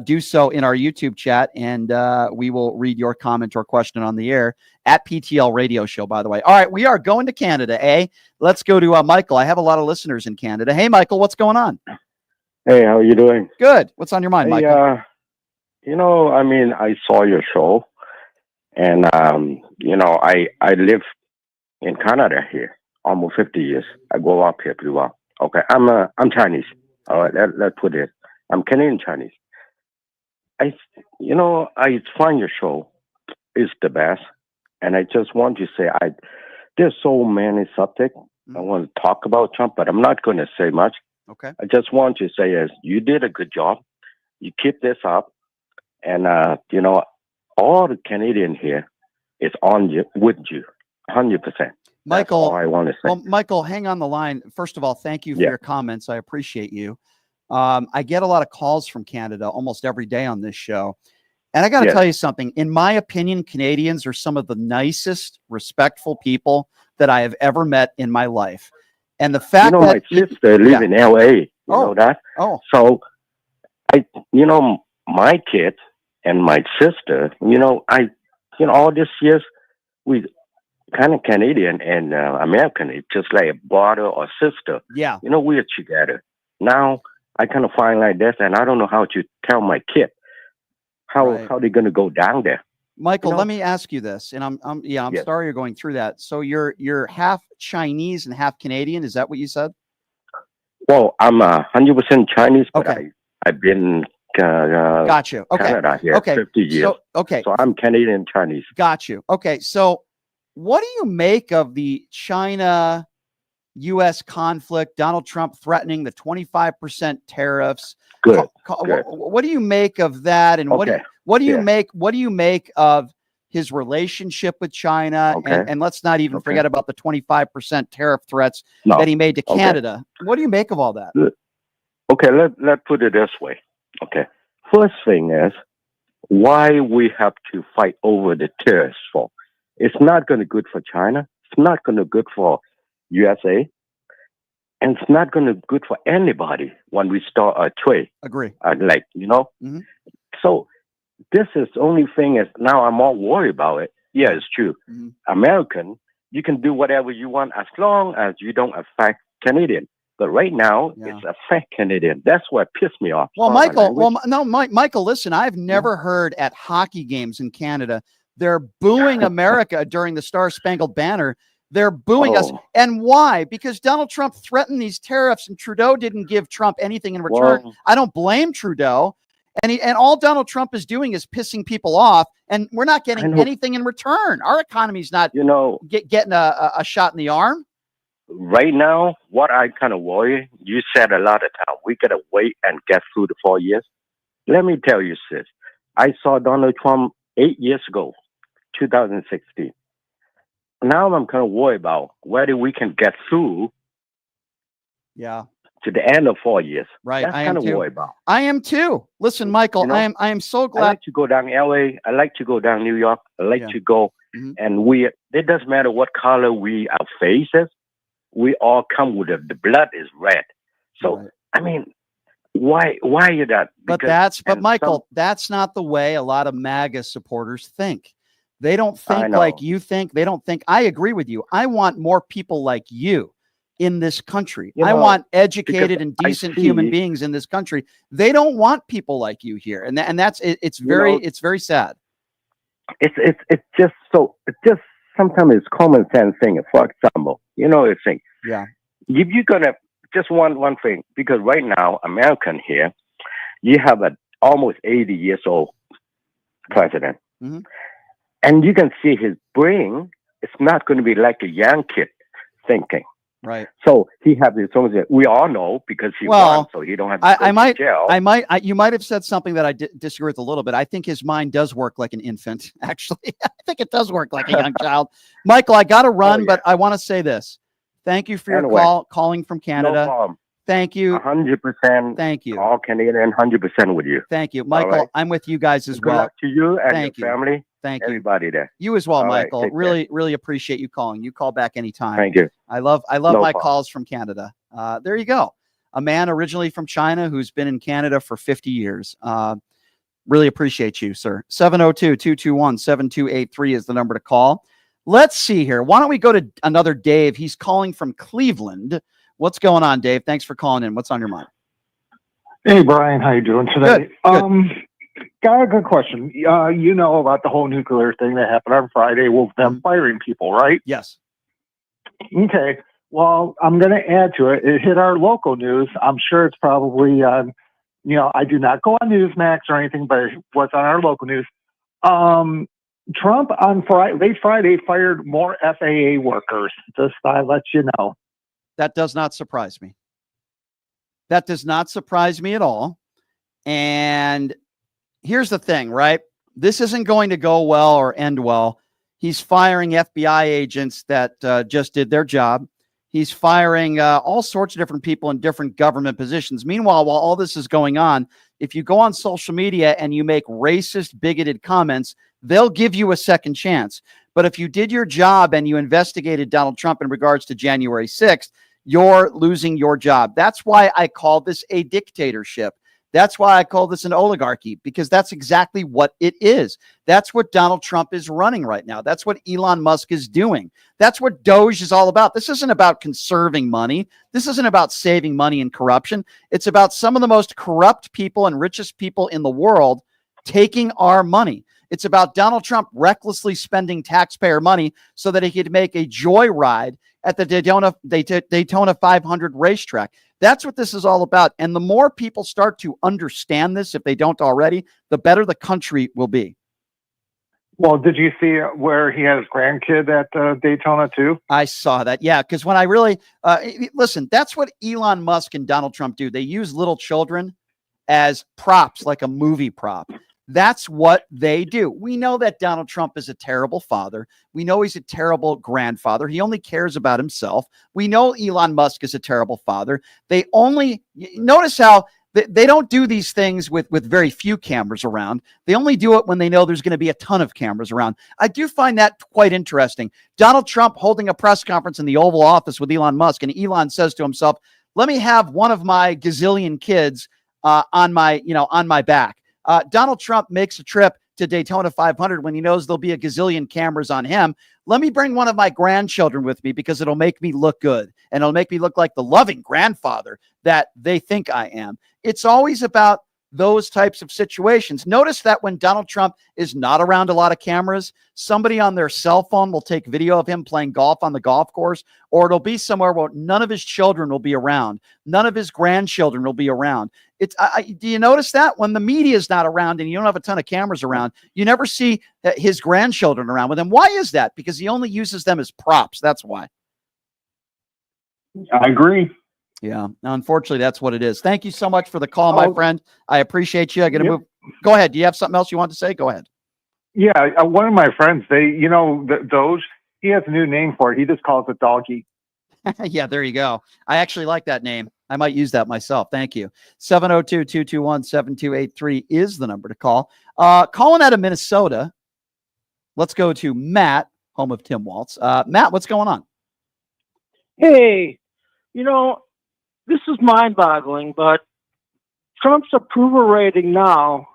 do so in our YouTube chat, and we will read your comment or question on the air at PTL Radio Show, by the way. All right, we are going to Canada, eh? Let's go to Michael. I have a lot of listeners in Canada. Hey, Michael, what's going on? Hey, how are you doing? Good. What's on your mind, Michael? I saw your show, and, I live in Canada here, almost 50 years. I grew up here pretty well. Okay, I'm Chinese. All right, let's put it. I'm Canadian Chinese. I find your show is the best, and I just want to say there's so many subjects I want to talk about Trump, but I'm not going to say much. Okay. I just want to say you did a good job. You keep this up, and all the Canadian here is on you with you, 100%. Michael, That's all I want to say. Well, Michael, hang on the line. First of all, thank you for your comments. I appreciate you. I get a lot of calls from Canada almost every day on this show. And I got to Yes. tell you something. In my opinion, Canadians are some of the nicest, respectful people that I have ever met in my life. And the fact You know, that my sister lives in LA. You know that? Oh. So my kids and my sister, all these years, we kind of Canadian and American. It's just like a brother or sister. Yeah. We're together. Now, I kind of find like this, and I don't know how to tell my kid how they're going to go down there. Michael, let me ask you this, and I'm Yes. sorry you're going through that. So you're half Chinese and half Canadian. Is that what you said? Well, I'm 100% Chinese, but I've been Got you. Okay. Canada here 50 years. So I'm Canadian Chinese. Got you. Okay. So what do you make of the China-U.S. conflict? Donald Trump threatening the 25% tariffs. Good. What do you make of that? And what do you make of his relationship with China? And let's not even forget about the 25% tariff threats that he made to Canada. What do you make of all that? Okay, let's put it this way. Okay. First thing is why we have to fight over the tariffs for. It's not going to be good for China. It's not going to be good for USA. And it's not going to be good for anybody when we start a trade. Agree. So this is the only thing is now I'm more worried about it. Yeah, it's true. American, you can do whatever you want as long as you don't affect Canadian. But right now, it's affect Canadian. That's what pissed me off. Well, Michael, listen, I've never heard at hockey games in Canada, they're booing America during the Star Spangled Banner. They're booing us. And why? Because Donald Trump threatened these tariffs and Trudeau didn't give Trump anything in return. I don't blame Trudeau. And all Donald Trump is doing is pissing people off. And we're not getting anything in return. Our economy's not getting a shot in the arm. Right now, what I kind of worry, you said a lot of time, we got to wait and get through the 4 years. Let me tell you, sis, I saw Donald Trump 8 years ago, 2016. Now I'm kind of worried about whether we can get through to the end of 4 years. Right. That's kind of worried about. I am too. Listen, Michael, I am so glad. I like to go down LA. I like to go down New York. I like to go. And it doesn't matter what color our face is. We all come with the blood is red. So, I mean, why is that? But Michael, that's not the way a lot of MAGA supporters think. They don't think like you think. They don't think. I agree with you. I want more people like you in this country. I want educated and decent human beings in this country. They don't want people like you here. And that's it's very sad. It's just sometimes it's common sense thing. For example, it's thing. Yeah. If you're gonna just one thing, because right now, American here, you have a almost 80 years old president. And you can see his brain, it's not going to be like a young kid thinking. Right. So he has his own, we all know because he won, so he don't have to go to jail. You might have said something that I disagree with a little bit. I think his mind does work like an infant, actually. I think it does work like a young child. Michael, I got to run, but I want to say this. Thank you for your calling from Canada. No problem. Thank you. 100%. Thank you. All Canadian, 100% with you. Thank you. Michael, I'm with you guys as Good well. luck to you and your family. Thank you. Everybody there. You as well, All right, Michael. take Really appreciate you calling. You call back anytime. Thank you. I love No my problem. calls from Canada. There you go. A man originally from China who's been in Canada for 50 years. Really appreciate you, sir. 702-221-7283 is the number to call. Let's see here. Why don't we go to another Dave? He's calling from Cleveland. What's going on, Dave? Thanks for calling in. What's on your mind? Hey, Brian. How you doing today? Good. Got a good question. You know about the whole nuclear thing that happened on Friday with them firing people, right? Yes. Okay. Well, I'm going to add to it. It hit our local news. I'm sure it's probably on, I do not go on Newsmax or anything, but what's on our local news. Trump on late Friday fired more FAA workers. Just I let you know. That does not surprise me. That does not surprise me at all. And here's the thing, right? This isn't going to go well or end well. He's firing FBI agents that just did their job. He's firing all sorts of different people in different government positions. Meanwhile, while all this is going on, if you go on social media and you make racist, bigoted comments, they'll give you a second chance. But if you did your job and you investigated Donald Trump in regards to January 6th, you're losing your job. That's why I call this a dictatorship. That's why I call this an oligarchy, because that's exactly what it is. That's what Donald Trump is running right now. That's what Elon Musk is doing. That's what Doge is all about. This isn't about conserving money. This isn't about saving money and corruption. It's about some of the most corrupt people and richest people in the world taking our money. It's about Donald Trump recklessly spending taxpayer money so that he could make a joyride at the Daytona 500 racetrack. That's what this is all about. And the more people start to understand this, if they don't already, the better the country will be. Well, did you see where he had his grandkid at Daytona too? I saw that. Yeah, because when I really listen, that's what Elon Musk and Donald Trump do. They use little children as props, like a movie prop. That's what they do. We know that Donald Trump is a terrible father. We know he's a terrible grandfather. He only cares about himself. We know Elon Musk is a terrible father. They only notice how they don't do these things with very few cameras around. They only do it when they know there's going to be a ton of cameras around. I do find that quite interesting. Donald Trump holding a press conference in the Oval Office with Elon Musk, and Elon says to himself, "Let me have one of my gazillion kids on my back." Donald Trump makes a trip to Daytona 500 when he knows there'll be a gazillion cameras on him. Let me bring one of my grandchildren with me because it'll make me look good and it'll make me look like the loving grandfather that they think I am. It's always about those types of situations. Notice that when Donald Trump is not around a lot of cameras, somebody on their cell phone will take video of him playing golf on the golf course, or it'll be somewhere where none of his children will be around. None of his grandchildren will be around. Do you notice that when the media is not around and you don't have a ton of cameras around, you never see his grandchildren around with him? Why is that? Because he only uses them as props. That's why. I agree. Yeah, unfortunately, that's what it is. Thank you so much for the call, my friend. I appreciate you. I got to move. Go ahead. Do you have something else you want to say? Go ahead. Yeah, one of my friends, Doge, he has a new name for it. He just calls it doggy. Yeah, there you go. I actually like that name. I might use that myself. Thank you. 702-221-7283 is the number to call. Calling out of Minnesota. Let's go to Matt, home of Tim Waltz. Matt, what's going on? Hey, this is mind-boggling, but Trump's approval rating now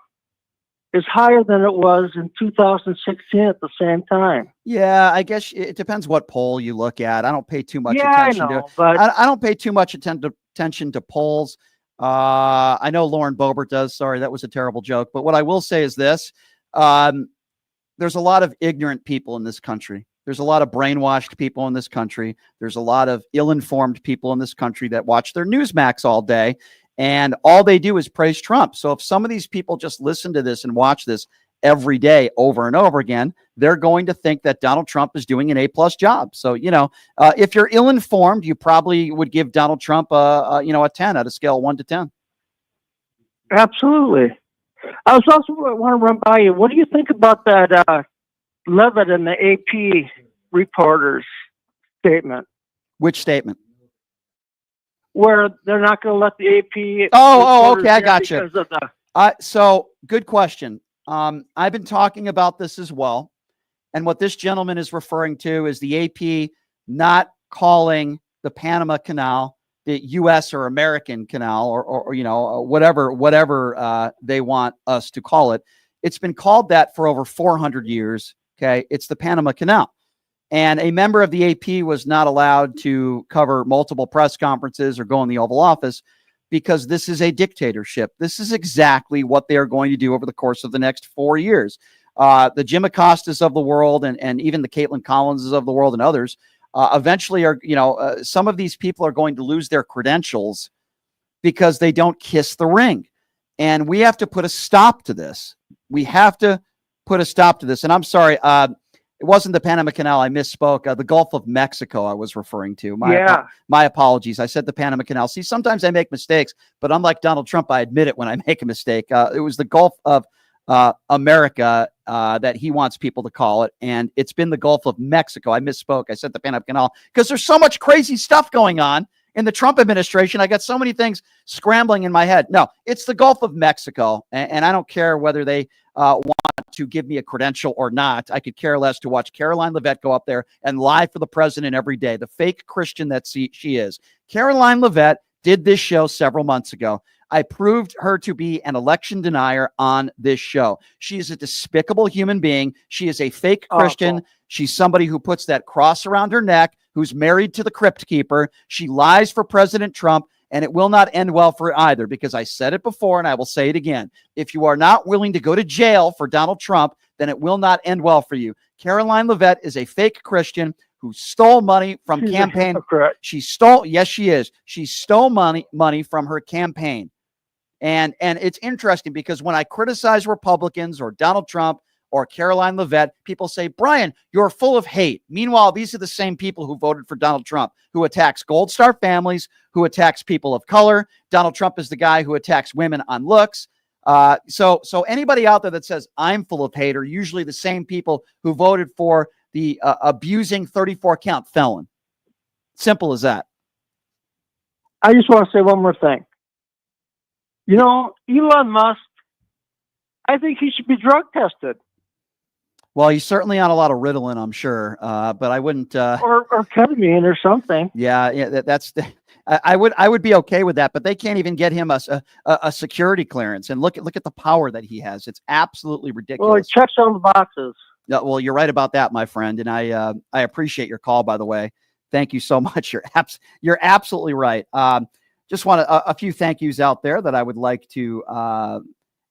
is higher than it was in 2016 at the same time. Yeah, I guess it depends what poll you look at. I don't pay too much attention attention to but I don't pay too much attention to polls. I know Lauren Boebert does. Sorry, that was a terrible joke. But what I will say is this. There's a lot of ignorant people in this country. There's a lot of brainwashed people in this country. There's a lot of ill-informed people in this country that watch their Newsmax all day, and all they do is praise Trump. So if some of these people just listen to this and watch this every day over and over again, they're going to think that Donald Trump is doing an A+ job. So, if you're ill-informed, you probably would give Donald Trump a 10 out of scale 1 to 10. Absolutely. I was also want to run by you. What do you think about that Levitt and the AP reporters statement? Which statement? Where they're not going to let the AP. Okay, I got you. So good question. I've been talking about this as well. And what this gentleman is referring to is the AP not calling the Panama Canal the U.S. or American Canal or whatever they want us to call it. It's been called that for over 400 years. Okay. It's the Panama Canal. And a member of the AP was not allowed to cover multiple press conferences or go in the Oval Office because this is a dictatorship. This is exactly what they are going to do over the course of the next 4 years. The Jim Acostas of the world and even the Caitlin Collinses of the world and others eventually are, some of these people are going to lose their credentials because they don't kiss the ring. And we have to put a stop to this. We have to put a stop to this. And I'm sorry, it wasn't the Panama Canal. I misspoke. The Gulf of Mexico I was referring to. My apologies. I said the Panama Canal. See, sometimes I make mistakes, but unlike Donald Trump, I admit it when I make a mistake. It was the Gulf of America that he wants people to call it. And it's been the Gulf of Mexico. I misspoke. I said the Panama Canal because there's so much crazy stuff going on in the Trump administration. I got so many things scrambling in my head. No, it's the Gulf of Mexico. And I don't care whether they want to give me a credential or not. I could care less to watch Caroline Leavitt go up there and lie for the president every day, the fake Christian that she is. Caroline Leavitt did this show several months ago. I proved her to be an election denier on this show. She is a despicable human being. She is a fake Christian. She's somebody who puts that cross around her neck, who's married to the crypt keeper. She lies for President Trump, and it will not end well for either, because I said it before and I will say it again. If you are not willing to go to jail for Donald Trump, then it will not end well for you. Caroline Leavitt is a fake Christian who stole money from campaign. She stole, yes, she is. She stole money from her campaign. And it's interesting because when I criticize Republicans or Donald Trump or Caroline Leavitt, people say, Brian, you're full of hate. Meanwhile, these are the same people who voted for Donald Trump, who attacks Gold Star families, who attacks people of color. Donald Trump is the guy who attacks women on looks. So anybody out there that says I'm full of hate are usually the same people who voted for the abusing 34 count felon. Simple as that. I just want to say one more thing. You know, Elon Musk, I think he should be drug tested. Well, he's certainly on a lot of Ritalin, I'm sure, but I wouldn't. Or ketamine or something. Yeah, that's. I would be okay with that, but they can't even get him a security clearance. And look at the power that he has. It's absolutely ridiculous. Well, he checks on the boxes. Yeah, well, you're right about that, my friend, and I appreciate your call. By the way, thank you so much. You're absolutely right. Just want a few thank yous out there that I would like to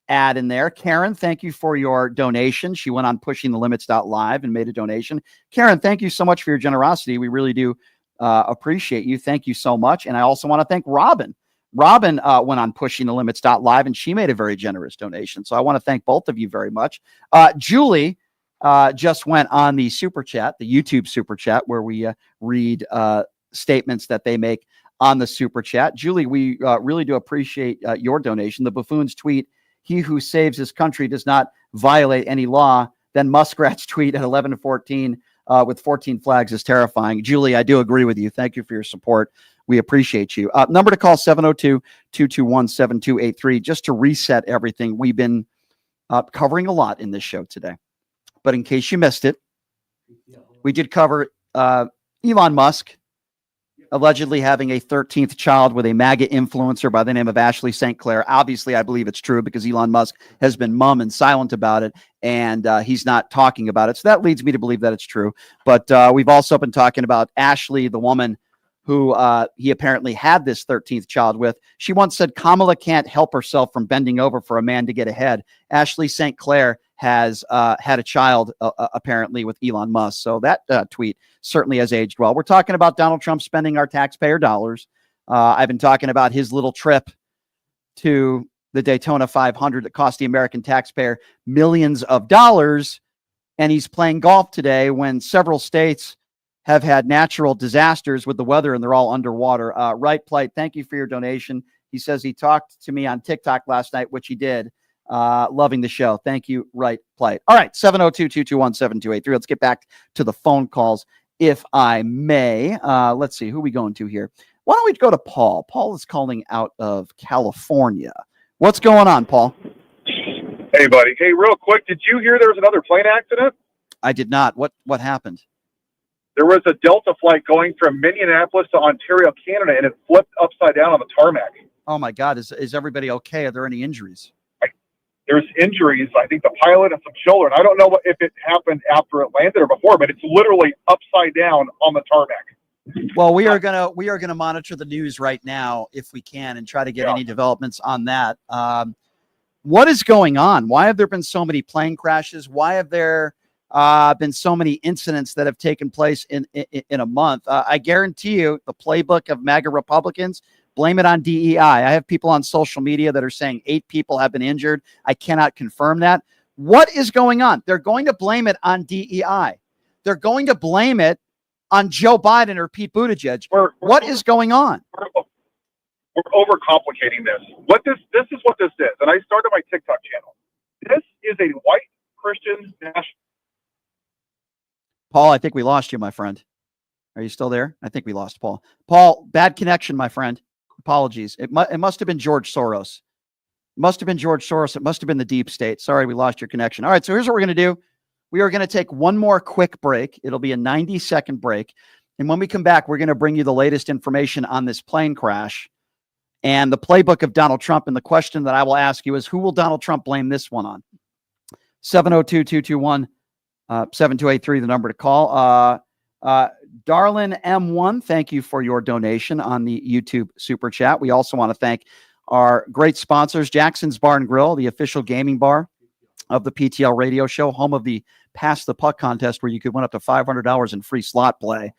add in there. Karen, thank you for your donation. She went on pushingthelimits.live and made a donation. Karen, thank you so much for your generosity. We really do appreciate you. Thank you so much. And I also want to thank Robin. Robin went on pushingthelimits.live and she made a very generous donation. So I want to thank both of you very much. Julie just went on the super chat, the YouTube super chat, where we read statements that they make on the super chat. Julie, we really do appreciate your donation. The buffoons tweet, "He who saves his country does not violate any law." Then Muskrat's tweet at 11:14 with 14 flags is terrifying. Julie, I do agree with you. Thank you for your support. We appreciate you. Number to call 702-221-7283. Just to reset everything, we've been covering a lot in this show today. But in case you missed it, we did cover Elon Musk allegedly having a 13th child with a MAGA influencer by the name of Ashley St. Clair. Obviously, I believe it's true because Elon Musk has been mum and silent about it, and he's not talking about it. So that leads me to believe that it's true. But we've also been talking about Ashley, the woman who he apparently had this 13th child with. She once said Kamala can't help herself from bending over for a man to get ahead. Ashley St. Clair has had a child apparently with Elon Musk. So that tweet certainly has aged well. We're talking about Donald Trump spending our taxpayer dollars. I've been talking about his little trip to the Daytona 500 that cost the American taxpayer millions of dollars. And he's playing golf today when several states have had natural disasters with the weather and they're all underwater. Right Plight, thank you for your donation. He says he talked to me on TikTok last night, which he did. Loving the show. Thank you, Right Plight. All right, 702-221-7283. Let's get back to the phone calls, if I may. Let's see, who are we going to here? Why don't we go to Paul? Paul is calling out of California. What's going on, Paul? Hey, buddy. Hey, real quick, did you hear there was another plane accident? I did not. What happened? There was a Delta flight going from Minneapolis to Ontario, Canada, and it flipped upside down on the tarmac. Oh, my God. Is everybody okay? Are there any injuries? There's injuries. I think the pilot and some children. I don't know if it happened after it landed or before, but it's literally upside down on the tarmac. Well, we are gonna monitor the news right now if we can and try to get any developments on that. What is going on? Why have there been so many plane crashes? Why have there been so many incidents that have taken place in a month? I guarantee you, the playbook of MAGA Republicans. Blame it on DEI. I have people on social media that are saying 8 people have been injured. I cannot confirm that. What is going on? They're going to blame it on DEI. They're going to blame it on Joe Biden or Pete Buttigieg. What is going on? We're overcomplicating this. This is what this is. And I started my TikTok channel. This is a white Christian national. Paul, I think we lost you, my friend. Are you still there? I think we lost Paul. Paul, bad connection, my friend. Apologies. It must have been George Soros. It must have been George Soros. It must have been the deep state. Sorry, we lost your connection. All right, so here's what we're going to do. We are going to take one more quick break. It'll be a 90-second break. And when we come back, we're going to bring you the latest information on this plane crash and the playbook of Donald Trump. And the question that I will ask you is, who will Donald Trump blame this one on? 702-221-7283, the number to call. Darlin M1, thank you for your donation on the YouTube Super Chat. We also want to thank our great sponsors, Jackson's Bar and Grill, the official gaming bar of the PTL radio show, home of the Pass the Puck contest, where you could win up to $500 in free slot play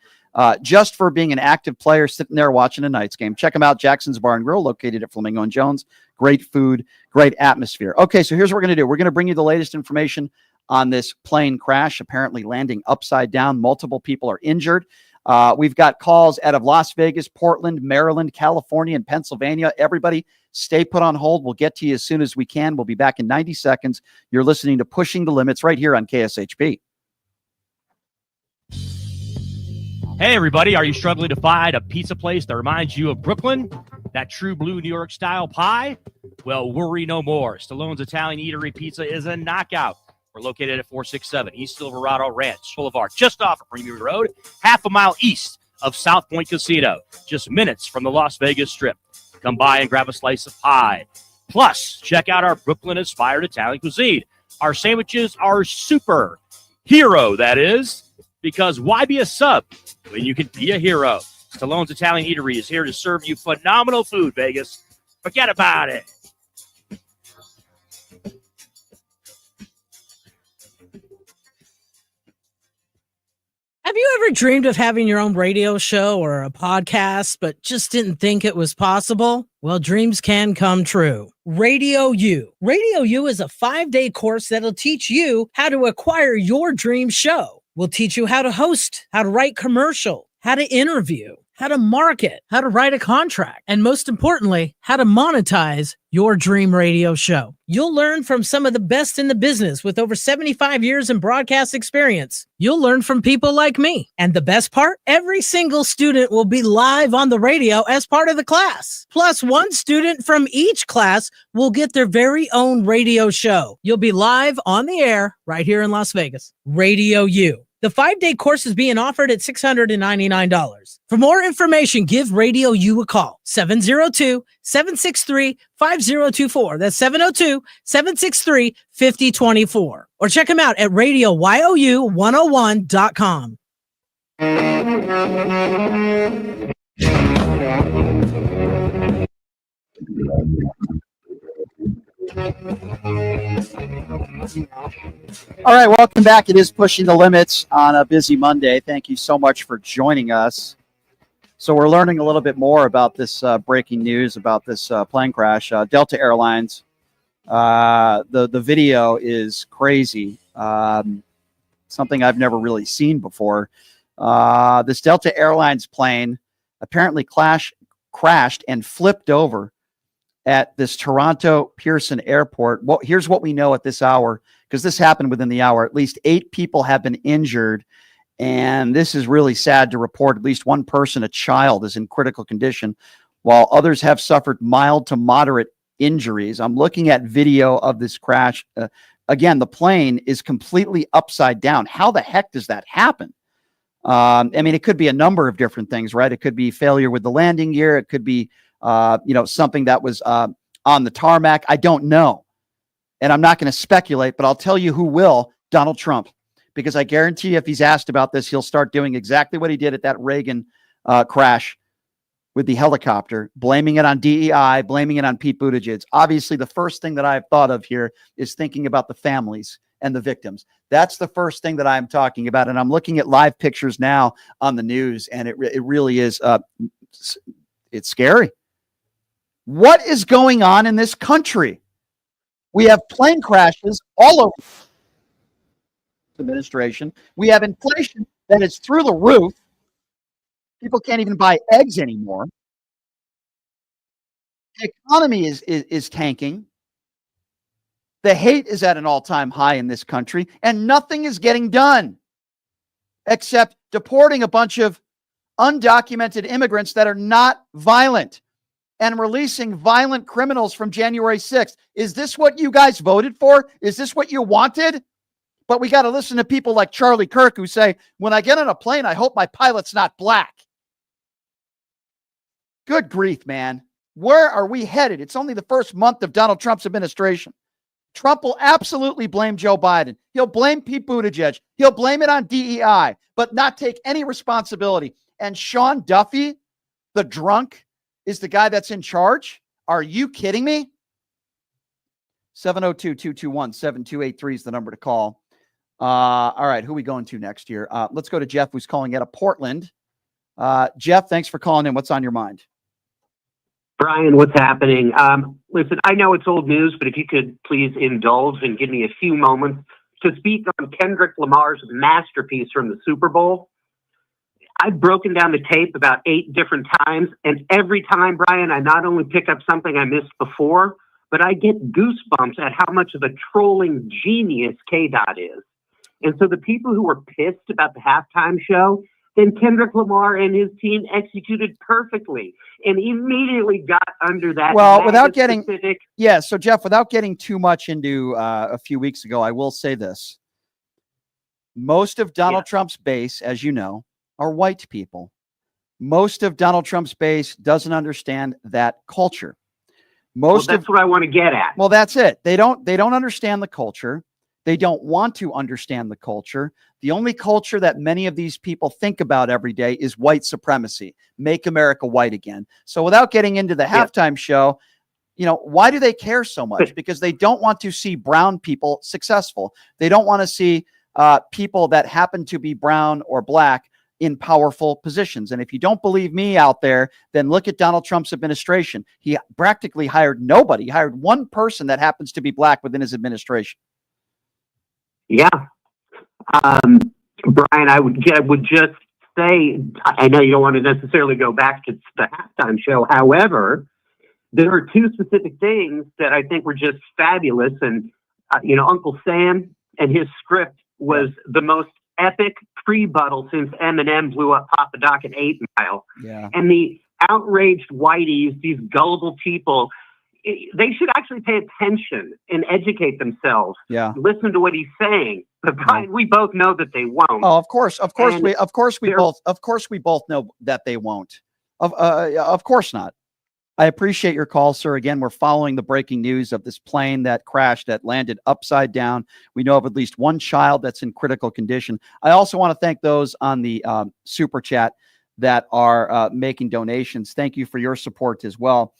just for being an active player sitting there watching a Knights game. Check them out, Jackson's Bar and Grill, located at Flamingo and Jones. Great food, great atmosphere. Okay, so here's what we're going to do. We're going to bring you the latest information on this plane crash, apparently landing upside down. Multiple people are injured. We've got calls out of Las Vegas, Portland, Maryland, California, and Pennsylvania. Everybody, stay put on hold. We'll get to you as soon as we can. We'll be back in 90 seconds. You're listening to Pushing the Limits right here on KSHP. Hey, everybody. Are you struggling to find a pizza place that reminds you of Brooklyn? That true blue New York style pie? Well, worry no more. Stallone's Italian Eatery Pizza is a knockout. We're located at 467 East Silverado Ranch Boulevard, just off of Premier Road, half a mile east of South Point Casino, just minutes from the Las Vegas Strip. Come by and grab a slice of pie. Plus, check out our Brooklyn-inspired Italian cuisine. Our sandwiches are super hero, that is, because why be a sub when you can be a hero? Stallone's Italian Eatery is here to serve you phenomenal food, Vegas. Forget about it. Have you ever dreamed of having your own radio show or a podcast, but just didn't think it was possible? Well, dreams can come true. Radio U. Radio U is a 5-day course that'll teach you how to acquire your dream show. We'll teach you how to host, how to write commercial, how to interview, how to market, how to write a contract, and most importantly, how to monetize your dream radio show. You'll learn from some of the best in the business with over 75 years in broadcast experience. You'll learn from people like me. And the best part, every single student will be live on the radio as part of the class. Plus, one student from each class will get their very own radio show. You'll be live on the air right here in Las Vegas. Radio U. The 5-day course is being offered at $699. For more information, give Radio U a call. 702-763-5024. That's 702-763-5024. Or check them out at radioyou101.com. All right, welcome back. It is Pushing the Limits on a busy Monday. Thank you so much for joining us. So we're learning a little bit more about this breaking news about this plane crash. Delta Airlines. The video is crazy. Something I've never really seen before. This Delta Airlines plane apparently crashed and flipped over at this Toronto Pearson Airport. Well, here's what we know at this hour, because this happened within the hour. At least 8 people have been injured, and this is really sad to report. At least one person, a child, is in critical condition, while others have suffered mild to moderate injuries. I'm looking at video of this crash. Again, the plane is completely upside down. How the heck does that happen? I mean, it could be a number of different things, right? It could be failure with the landing gear. It could be something that was on the tarmac. I don't know. And I'm not going to speculate, but I'll tell you who will: Donald Trump. Because I guarantee you, if he's asked about this, he'll start doing exactly what he did at that Reagan crash with the helicopter, blaming it on DEI, blaming it on Pete Buttigieg. Obviously, the first thing that I've thought of here is thinking about the families and the victims. That's the first thing that I'm talking about. And I'm looking at live pictures now on the news, and it really is, it's scary. What is going on in this country? We have plane crashes all over the administration. We have inflation that is through the roof. People can't even buy eggs anymore. The economy is tanking. The hate is at an all-time high in this country, and nothing is getting done except deporting a bunch of undocumented immigrants that are not violent and releasing violent criminals from January 6th. Is this what you guys voted for? Is this what you wanted? But we got to listen to people like Charlie Kirk who say, when I get on a plane, I hope my pilot's not black. Good grief, man. Where are we headed? It's only the first month of Donald Trump's administration. Trump will absolutely blame Joe Biden. He'll blame Pete Buttigieg. He'll blame it on DEI, but not take any responsibility. And Sean Duffy, the drunk, is the guy that's in charge? Are you kidding me? 702-221-7283 is the number to call. All right, who are we going to next here? Let's go to Jeff, who's calling out of Portland. Jeff, thanks for calling in. What's on your mind? Brian, what's happening? Listen, I know it's old news, but if you could please indulge and give me a few moments to speak on Kendrick Lamar's masterpiece from the Super Bowl. I've broken down the tape about 8 different times, and every time, Brian, I not only pick up something I missed before, but I get goosebumps at how much of a trolling genius K-Dot is. And so the people who were pissed about the halftime show, then Kendrick Lamar and his team executed perfectly and immediately got under that. Well, without getting, yeah. So Jeff, without getting too much into a few weeks ago, I will say this. Most of Donald Trump's base, as you know, are white people. Most of Donald Trump's base doesn't understand that culture. That's what I want to get at. Well, that's it. They don't understand the culture. They don't want to understand the culture. The only culture that many of these people think about every day is white supremacy. Make America white again. So without getting into the halftime show, you know, why do they care so much? Because they don't want to see brown people successful. They don't want to see people that happen to be brown or black in powerful positions. And if you don't believe me out there, then look at Donald Trump's administration. He practically hired nobody. He hired one person that happens to be black within his administration. Yeah. Brian, I would just say, I know you don't want to necessarily go back to the halftime show. However, there are 2 specific things that I think were just fabulous. And, Uncle Sam and his script was the most epic pre-buttal since Eminem blew up Papa Doc at 8 Mile. Yeah. And the outraged whiteys, these gullible people, they should actually pay attention and educate themselves. Yeah. Listen to what he's saying. But Brian, we both know that they won't. Oh, of course we both know that they won't. Of course not. I appreciate your call, sir. Again, we're following the breaking news of this plane that crashed, that landed upside down. We know of at least one child that's in critical condition. I also want to thank those on the super chat that are making donations. Thank you for your support as well.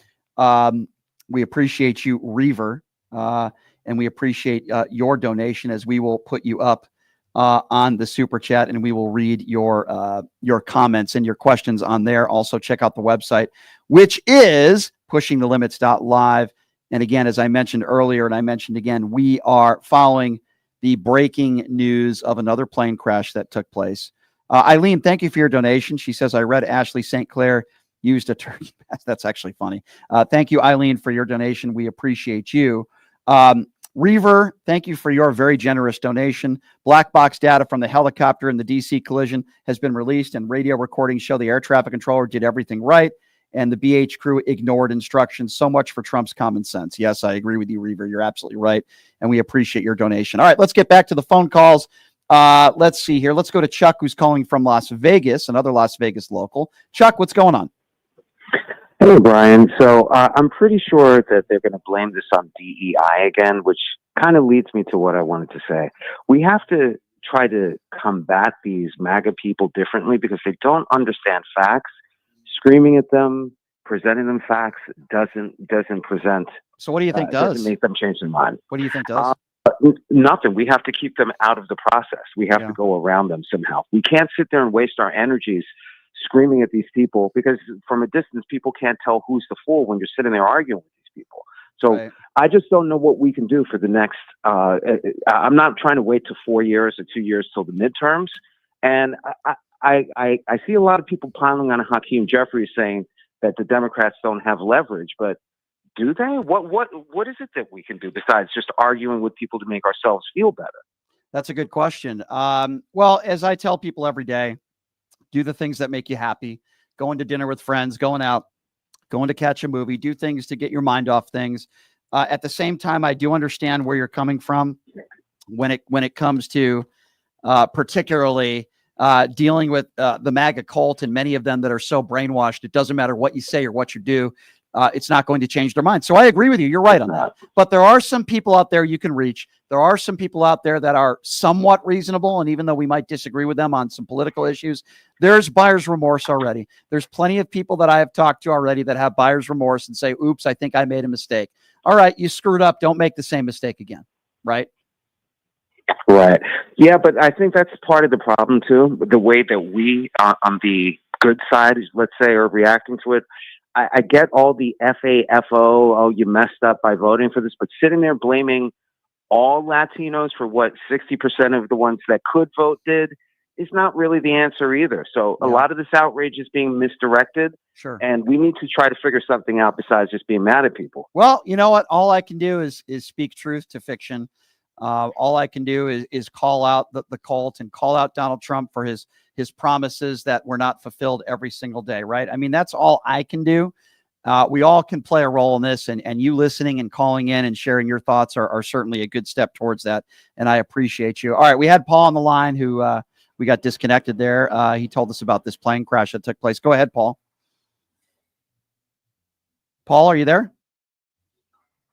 We appreciate you, Reaver, and we appreciate your donation, as we will put you up on the super chat, and we will read your comments and your questions on there. Also, check out the website, which is pushingthelimits.live. And again, as I mentioned earlier, and I mentioned again, we are following the breaking news of another plane crash that took place. Eileen, thank you for your donation. She says, I read Ashley St. Clair used a turkey. That's actually funny. Thank you, Eileen, for your donation. We appreciate you. Reaver, thank you for your very generous donation. Black box data from the helicopter in the DC collision has been released, and radio recordings show the air traffic controller did everything right, and the BH crew ignored instructions. So much for Trump's common sense. Yes, I agree with you, Reaver. You're absolutely right, and we appreciate your donation. All right, let's get back to the phone calls. Let's see here. Let's go to Chuck, who's calling from Las Vegas, another Las Vegas local. Chuck, what's going on? Hey, Brian. So I'm pretty sure that they're going to blame this on DEI again, which kind of leads me to what I wanted to say. We have to try to combat these MAGA people differently because they don't understand facts. Screaming at them, presenting them facts doesn't present. So what do you think does? Doesn't make them change their mind. What do you think does? Nothing. We have to keep them out of the process. We have to go around them somehow. We can't sit there and waste our energies screaming at these people, because from a distance, people can't tell who's the fool when you're sitting there arguing with these people. So I just don't know what we can do for the next, I'm not trying to wait till 4 years or 2 years till the midterms. And I see a lot of people piling on Hakeem Jeffries saying that the Democrats don't have leverage, but do they? What is it that we can do besides just arguing with people to make ourselves feel better? That's a good question. Well, as I tell people every day, do the things that make you happy. Going to dinner with friends, going out, going to catch a movie, do things to get your mind off things. At the same time, I do understand where you're coming from when it comes to particularly dealing with the MAGA cult and many of them that are so brainwashed. It doesn't matter what you say or what you do. It's not going to change their mind. So I agree with you. You're right on that. But there are some people out there you can reach. There are some people out there that are somewhat reasonable. And even though we might disagree with them on some political issues, there's buyer's remorse already. There's plenty of people that I have talked to already that have buyer's remorse and say, oops, I think I made a mistake. All right, you screwed up. Don't make the same mistake again. Right? Right. Yeah, but I think that's part of the problem too. The way that we on the good side, let's say, are reacting to it. I get all the FAFO, oh, you messed up by voting for this, but sitting there blaming all Latinos for what 60% of the ones that could vote did is not really the answer either. So a lot of this outrage is being misdirected. Sure. And we need to try to figure something out besides just being mad at people. Well, you know what? All I can do is speak truth to fiction. All I can do is call out the cult and call out Donald Trump for his promises that were not fulfilled every single day, right? I mean, that's all I can do. We all can play a role in this, and you listening and calling in and sharing your thoughts are certainly a good step towards that, and I appreciate you. All right, we had Paul on the line who we got disconnected there. He told us about this plane crash that took place. Go ahead, Paul. Paul, are you there?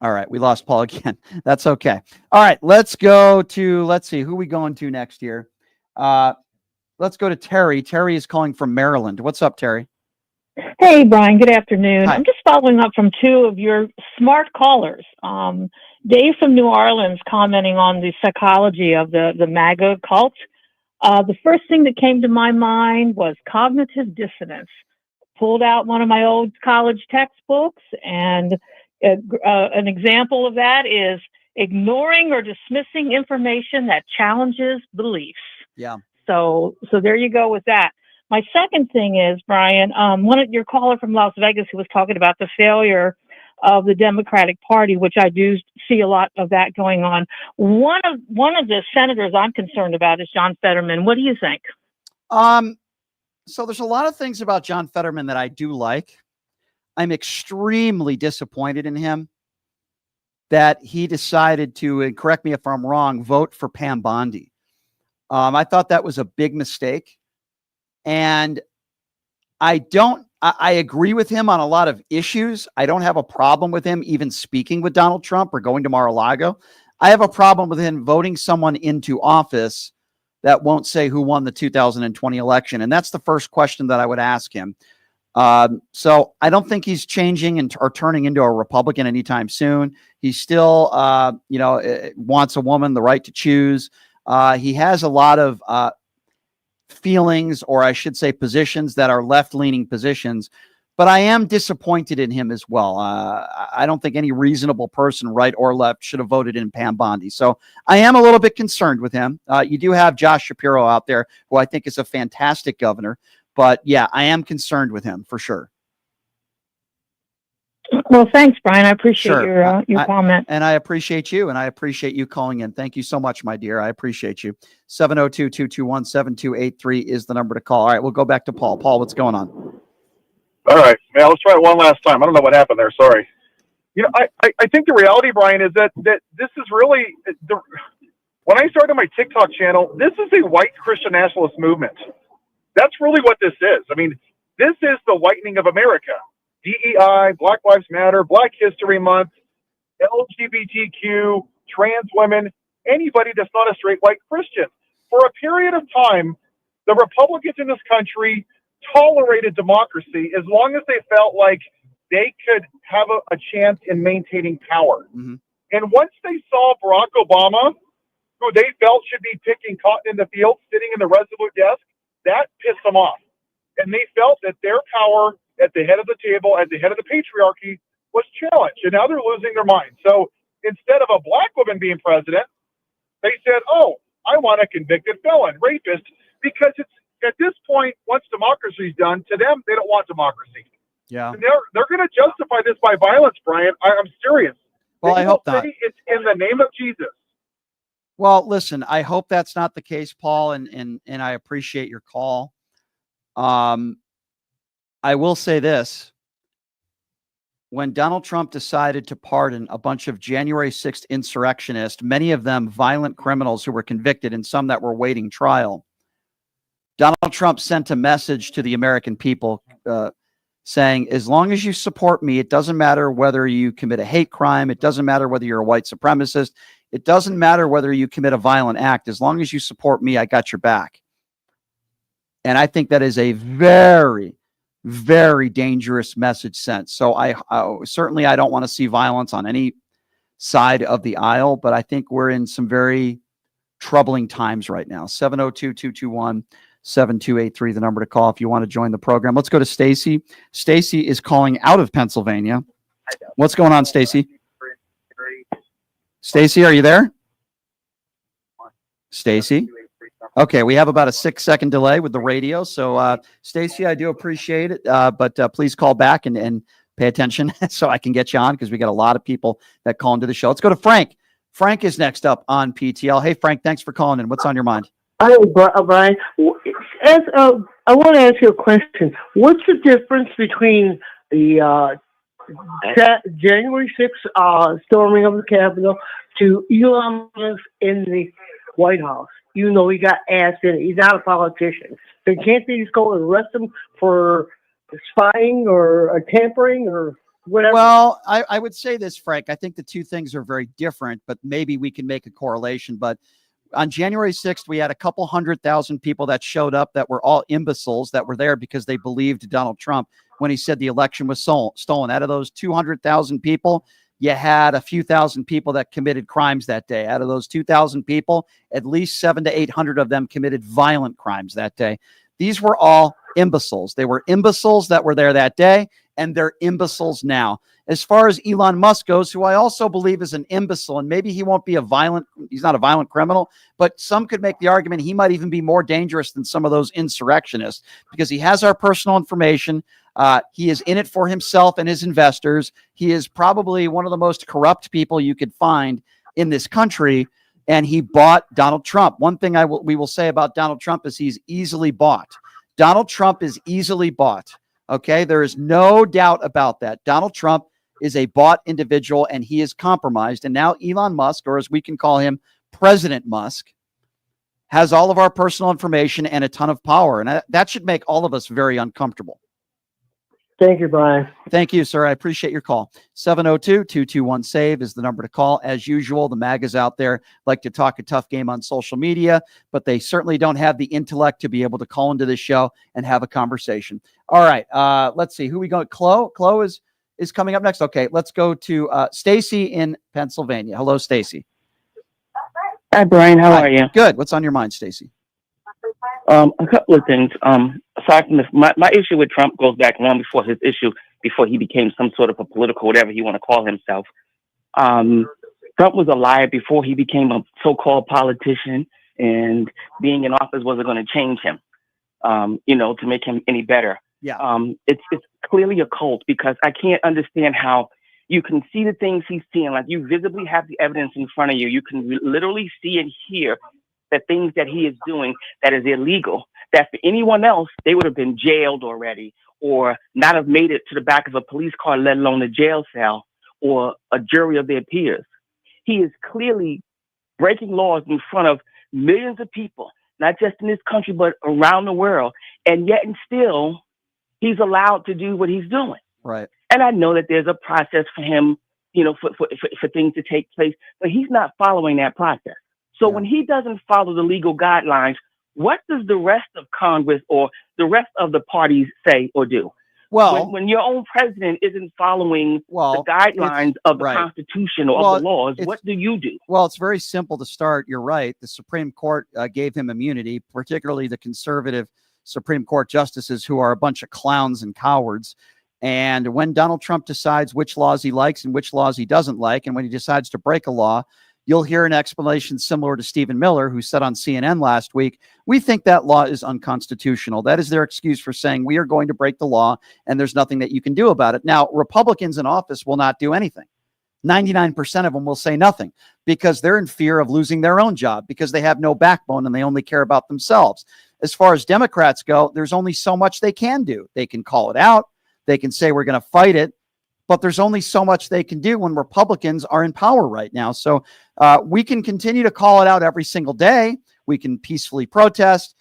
All right, we lost Paul again. That's okay. All right, let's see, who are we going to next here? Let's go to Terry. Terry is calling from Maryland. What's up, Terry? Hey, Brian. Good afternoon. Hi. I'm just following up from two of your smart callers. Dave from New Orleans commenting on the psychology of the MAGA cult. The first thing that came to my mind was cognitive dissonance. Pulled out one of my old college textbooks, and an example of that is ignoring or dismissing information that challenges beliefs. Yeah. So there you go with that. My second thing is, Brian, one of your caller from Las Vegas who was talking about the failure of the Democratic Party, which I do see a lot of that going on. One of the senators I'm concerned about is John Fetterman. What do you think? So there's a lot of things about John Fetterman that I do like. I'm extremely disappointed in him that he decided to, and correct me if I'm wrong, vote for Pam Bondi. I thought that was a big mistake. And I agree with him on a lot of issues. I don't have a problem with him even speaking with Donald Trump or going to Mar-a-Lago. I have a problem with him voting someone into office that won't say who won the 2020 election. And that's the first question that I would ask him. So I don't think he's changing or turning into a Republican anytime soon. He still, wants a woman the right to choose. He has a lot of feelings, or I should say positions that are left-leaning positions, but I am disappointed in him as well. I don't think any reasonable person, right or left, should have voted in Pam Bondi. So I am a little bit concerned with him. You do have Josh Shapiro out there, who I think is a fantastic governor, but yeah, I am concerned with him for sure. Well, thanks, Brian. I appreciate your comment. And I appreciate you, and I appreciate you calling in. Thank you so much, my dear. I appreciate you. 702-221-7283 is the number to call. All right, we'll go back to Paul. Paul, what's going on? All right, man, let's try it one last time. I don't know what happened there. Sorry. You know, I think the reality, Brian, is that this is really when I started my TikTok channel, this is a white Christian nationalist movement. That's really what this is. I mean, this is the whitening of America. DEI, Black Lives Matter, Black History Month, LGBTQ, trans women, anybody that's not a straight white Christian. For a period of time, the Republicans in this country tolerated democracy as long as they felt like they could have a chance in maintaining power. Mm-hmm. And once they saw Barack Obama, who they felt should be picking cotton in the field, sitting in the Resolute desk, that pissed them off. And they felt that their power at the head of the table, at the head of the patriarchy, was challenged. And now they're losing their mind. So instead of a black woman being president, they said, oh, I want a convicted felon, rapist, because it's at this point, once democracy is done, to them, they don't want democracy. Yeah. And they're going to justify this by violence, Brian. I'm serious. Well, I hope not. It's in the name of Jesus. Well, listen, I hope that's not the case, Paul, and I appreciate your call. I will say this. When Donald Trump decided to pardon a bunch of January 6th insurrectionists, many of them violent criminals who were convicted and some that were waiting trial, Donald Trump sent a message to the American people saying, as long as you support me, it doesn't matter whether you commit a hate crime. It doesn't matter whether you're a white supremacist. It doesn't matter whether you commit a violent act. As long as you support me, I got your back. And I think that is a very, very dangerous message sent. So I certainly, I don't want to see violence on any side of the aisle, but I think we're in some very troubling times right now. 702-221-7283, the number to call if you want to join the program. Let's go to Stacy. Stacy is calling out of Pennsylvania. What's going on, Stacy? Stacy, are you there? Stacy? Okay, we have about a 6-second delay with the radio. So, Stacy, I do appreciate it, but please call back and pay attention so I can get you on, because we got a lot of people that call into the show. Let's go to Frank. Frank is next up on PTL. Hey, Frank, thanks for calling in. What's on your mind? Hi, Brian. I want to ask you a question. What's the difference between the January 6th storming of the Capitol to Elon Musk in the White House? You know, he got asked in it. He's not a politician. So can't they just go and arrest him for spying or tampering or whatever? Well, I would say this, Frank. I think the two things are very different, but maybe we can make a correlation. But on January 6th, we had a couple 100,000 people that showed up that were all imbeciles that were there because they believed Donald Trump when he said the election was stolen. Out of those 200,000 people, you had a few thousand people that committed crimes that day. Out of those 2,000 people, at least 700 to 800 of them committed violent crimes that day. These were all imbeciles. They were imbeciles that were there that day, and they're imbeciles now. As far as Elon Musk goes, who I also believe is an imbecile, and maybe he's not a violent criminal, but some could make the argument he might even be more dangerous than some of those insurrectionists because he has our personal information. He is in it for himself and his investors. He is probably one of the most corrupt people you could find in this country, and he bought Donald Trump. One thing we will say about Donald Trump is he's easily bought. Donald Trump is easily bought. Okay, there is no doubt about that. Donald Trump is a bought individual, and he is compromised. And now Elon Musk, or as we can call him, President Musk, has all of our personal information and a ton of power. And that should make all of us very uncomfortable. Thank you, Brian. Thank you, sir. I appreciate your call. 702-221-SAVE is the number to call. As usual, the MAGAs out there like to talk a tough game on social media, but they certainly don't have the intellect to be able to call into this show and have a conversation. All right, let's see. Who we go? Chloe is coming up next. Okay, let's go to Stacy in Pennsylvania. Hello, Stacy. Hi, Brian. How are you? Good. What's on your mind, Stacy? A couple of things. Aside from this, my issue with Trump goes back long before his issue, before he became some sort of a political, whatever you want to call himself. Trump was a liar before he became a so-called politician, and being in office wasn't going to change him, to make him any better. Yeah. It's clearly a cult, because I can't understand how you can see the things he's seeing. Like, you visibly have the evidence in front of you. You can literally see and hear the things that he is doing that is illegal, that for anyone else, they would have been jailed already, or not have made it to the back of a police car, let alone a jail cell or a jury of their peers. He is clearly breaking laws in front of millions of people, not just in this country, but around the world. And yet and still, he's allowed to do what he's doing. Right. And I know that there's a process for him, for things to take place, but he's not following that process. So when he doesn't follow the legal guidelines, what does the rest of Congress or the rest of the parties say or do? Well, when your own president isn't following the guidelines of the Constitution or of the laws, what do you do? Well, it's very simple to start. You're right. The Supreme Court gave him immunity, particularly the conservative Supreme Court justices, who are a bunch of clowns and cowards. And when Donald Trump decides which laws he likes and which laws he doesn't like, and when he decides to break a law, you'll hear an explanation similar to Stephen Miller, who said on CNN last week, we think that law is unconstitutional. That is their excuse for saying we are going to break the law and there's nothing that you can do about it. Now, Republicans in office will not do anything. 99% of them will say nothing because they're in fear of losing their own job because they have no backbone and they only care about themselves. As far as Democrats go, there's only so much they can do. They can call it out. They can say we're going to fight it. But there's only so much they can do when Republicans are in power right now. So we can continue to call it out every single day. We can peacefully protest.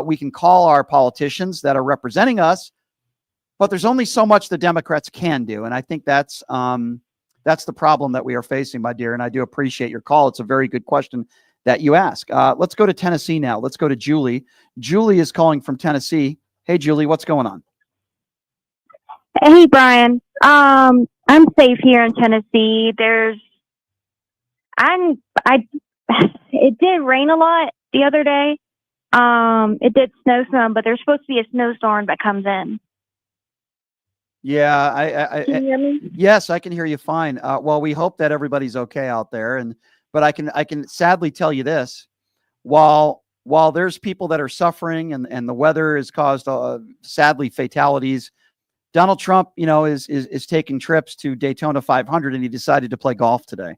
We can call our politicians that are representing us. But there's only so much the Democrats can do. And I think that's the problem that we are facing, my dear. And I do appreciate your call. It's a very good question that you ask. Let's go to Tennessee now. Let's go to Julie. Julie is calling from Tennessee. Hey, Julie, what's going on? Hey, Brian. I'm safe here in Tennessee. It did rain a lot the other day. It did snow some, but there's supposed to be a snowstorm that comes in. Yeah, Can you hear me? Yes, I can hear you fine. Well, we hope that everybody's okay out there, but I can sadly tell you this: while there's people that are suffering and the weather has caused sadly fatalities, Donald Trump, is taking trips to Daytona 500, and he decided to play golf today.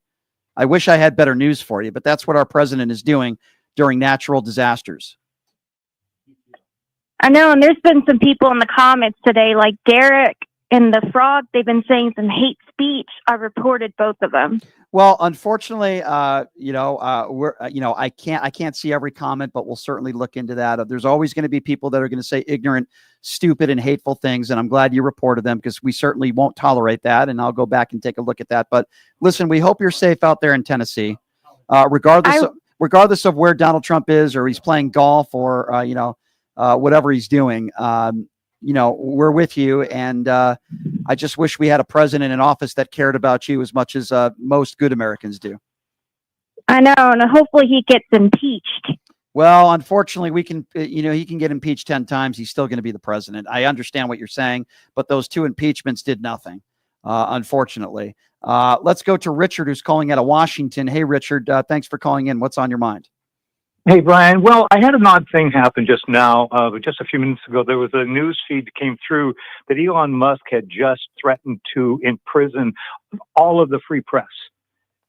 I wish I had better news for you, but that's what our president is doing during natural disasters. I know, and there's been some people in the comments today, like Derek and the Frog. They've been saying some hate speech. I reported both of them. Well, unfortunately, I can't see every comment, but we'll certainly look into that. There's always going to be people that are going to say ignorant, stupid, and hateful things, and I'm glad you reported them because we certainly won't tolerate that, and I'll go back and take a look at that. But listen, we hope you're safe out there in Tennessee, regardless of where Donald Trump is, or he's playing golf, or whatever he's doing. We're with you, and I just wish we had a president in office that cared about you as much as most good Americans do. I know, and hopefully he gets impeached. Well, unfortunately, he can get impeached 10 times. He's still going to be the president. I understand what you're saying, but those 2 impeachments did nothing, unfortunately. Let's go to Richard, who's calling out of Washington. Hey, Richard, thanks for calling in. What's on your mind? Hey, Brian. Well, I had an odd thing happen just now. Just a few minutes ago, there was a news feed that came through that Elon Musk had just threatened to imprison all of the free press.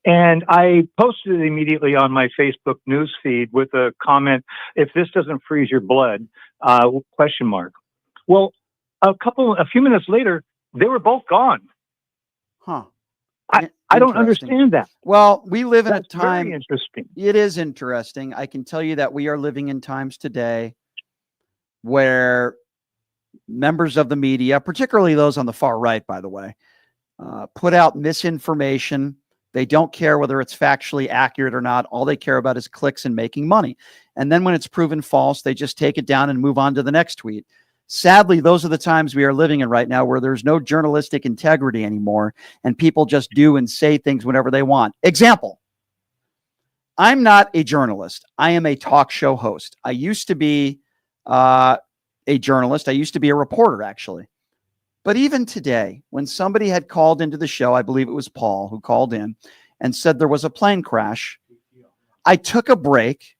And I posted it immediately on my Facebook news feed with a comment, if this doesn't freeze your blood, ? Well, a few minutes later, they were both gone. Huh. I don't understand that. Well, we live in a That's time. very interesting. It is interesting. I can tell you that we are living in times today where members of the media, particularly those on the far right, by the way, put out misinformation. They don't care whether it's factually accurate or not. All they care about is clicks and making money. And then when it's proven false, they just take it down and move on to the next tweet. Sadly, those are the times we are living in right now, where there's no journalistic integrity anymore, and people just do and say things whenever they want. Example, I'm not a journalist. I am a talk show host. I used to be a journalist. I used to be a reporter, actually. But even today, when somebody had called into the show, I believe it was Paul who called in and said there was a plane crash, I took a break.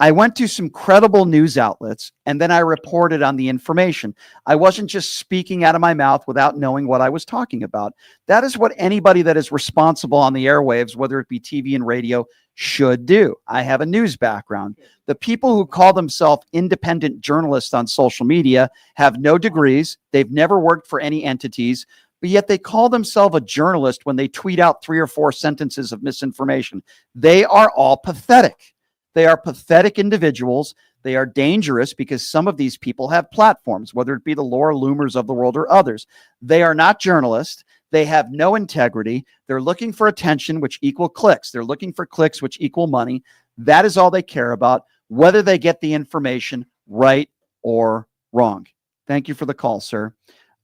I went to some credible news outlets, and then I reported on the information. I wasn't just speaking out of my mouth without knowing what I was talking about. That is what anybody that is responsible on the airwaves, whether it be TV and radio, should do. I have a news background. The people who call themselves independent journalists on social media have no degrees. They've never worked for any entities, but yet they call themselves a journalist when they tweet out 3 or 4 sentences of misinformation. They are all pathetic. They are pathetic individuals. They are dangerous because some of these people have platforms, whether it be the Laura Loomers of the world or others. They are not journalists. They have no integrity. They're looking for attention, which equal clicks. They're looking for clicks, which equal money. That is all they care about, whether they get the information right or wrong. Thank you for the call, sir.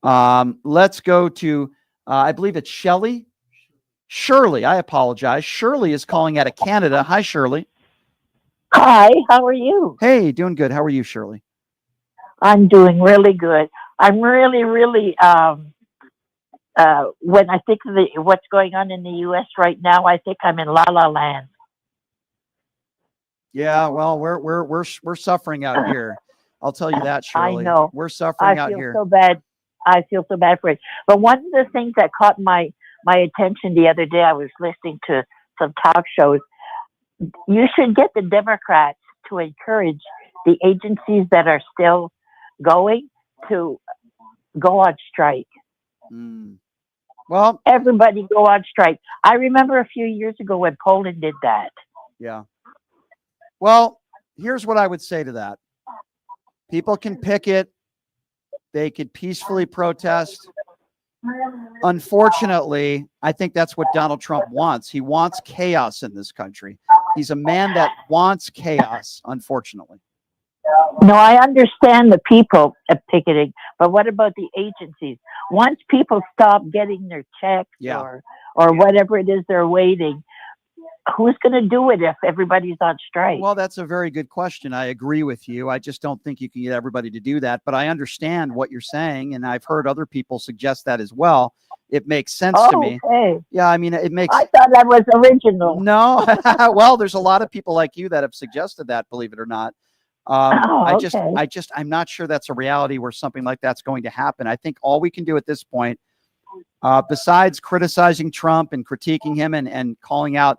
Let's go to, I believe it's Shelley. Shirley, I apologize. Shirley is calling out of Canada. Hi, Shirley. Hi, how are you? Hey, doing good. How are you, Shirley? I'm doing really good. I'm really, when I think of what's going on in the U.S. right now, I think I'm in La La Land. Yeah, well, we're suffering out here. I'll tell you that, Shirley. I know. We're suffering I out feel here. so bad. I feel so bad for it. But one of the things that caught my attention the other day, I was listening to some talk shows. You should get the Democrats to encourage the agencies that are still going to go on strike. Well, everybody go on strike. I remember a few years ago when Poland did that. Yeah. Well, here's what I would say to that. People can picket. They could peacefully protest. Unfortunately, I think that's what Donald Trump wants. He wants chaos in this country. He's a man that wants chaos, unfortunately. No, I understand the people picketing, but what about the agencies? Once people stop getting their checks or whatever it is they're waiting, who's going to do it if everybody's on strike? Well, that's a very good question. I agree with you. I just don't think you can get everybody to do that, but I understand what you're saying, and I've heard other people suggest that as well. It makes sense to me. Okay. Yeah, I mean, it makes... I thought that was original. No. Well, there's a lot of people like you that have suggested that, believe it or not. I'm not sure that's a reality where something like that's going to happen. I think all we can do at this point, besides criticizing Trump and critiquing him and calling out,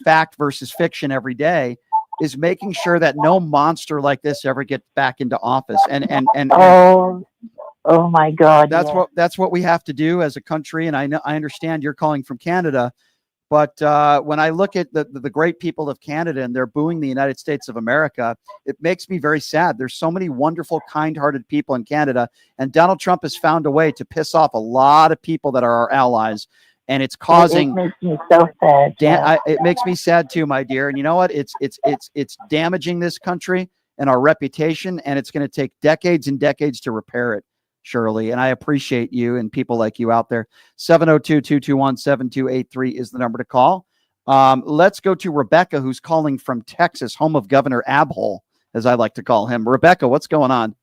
fact versus fiction every day, is making sure that no monster like this ever gets back into office. Oh my God. That's what we have to do as a country. And I understand you're calling from Canada, but when I look at the great people of Canada and they're booing the United States of America, it makes me very sad. There's so many wonderful, kind-hearted people in Canada, and Donald Trump has found a way to piss off a lot of people that are our allies. And it's causing. It makes me so sad. It makes me sad too, my dear. And you know what? It's damaging this country and our reputation, and it's going to take decades and decades to repair it, Shirley. And I appreciate you and people like you out there. 702-221-7283 is the number to call. Let's go to Rebecca, who's calling from Texas, home of Governor Abhole, as I like to call him. Rebecca, what's going on?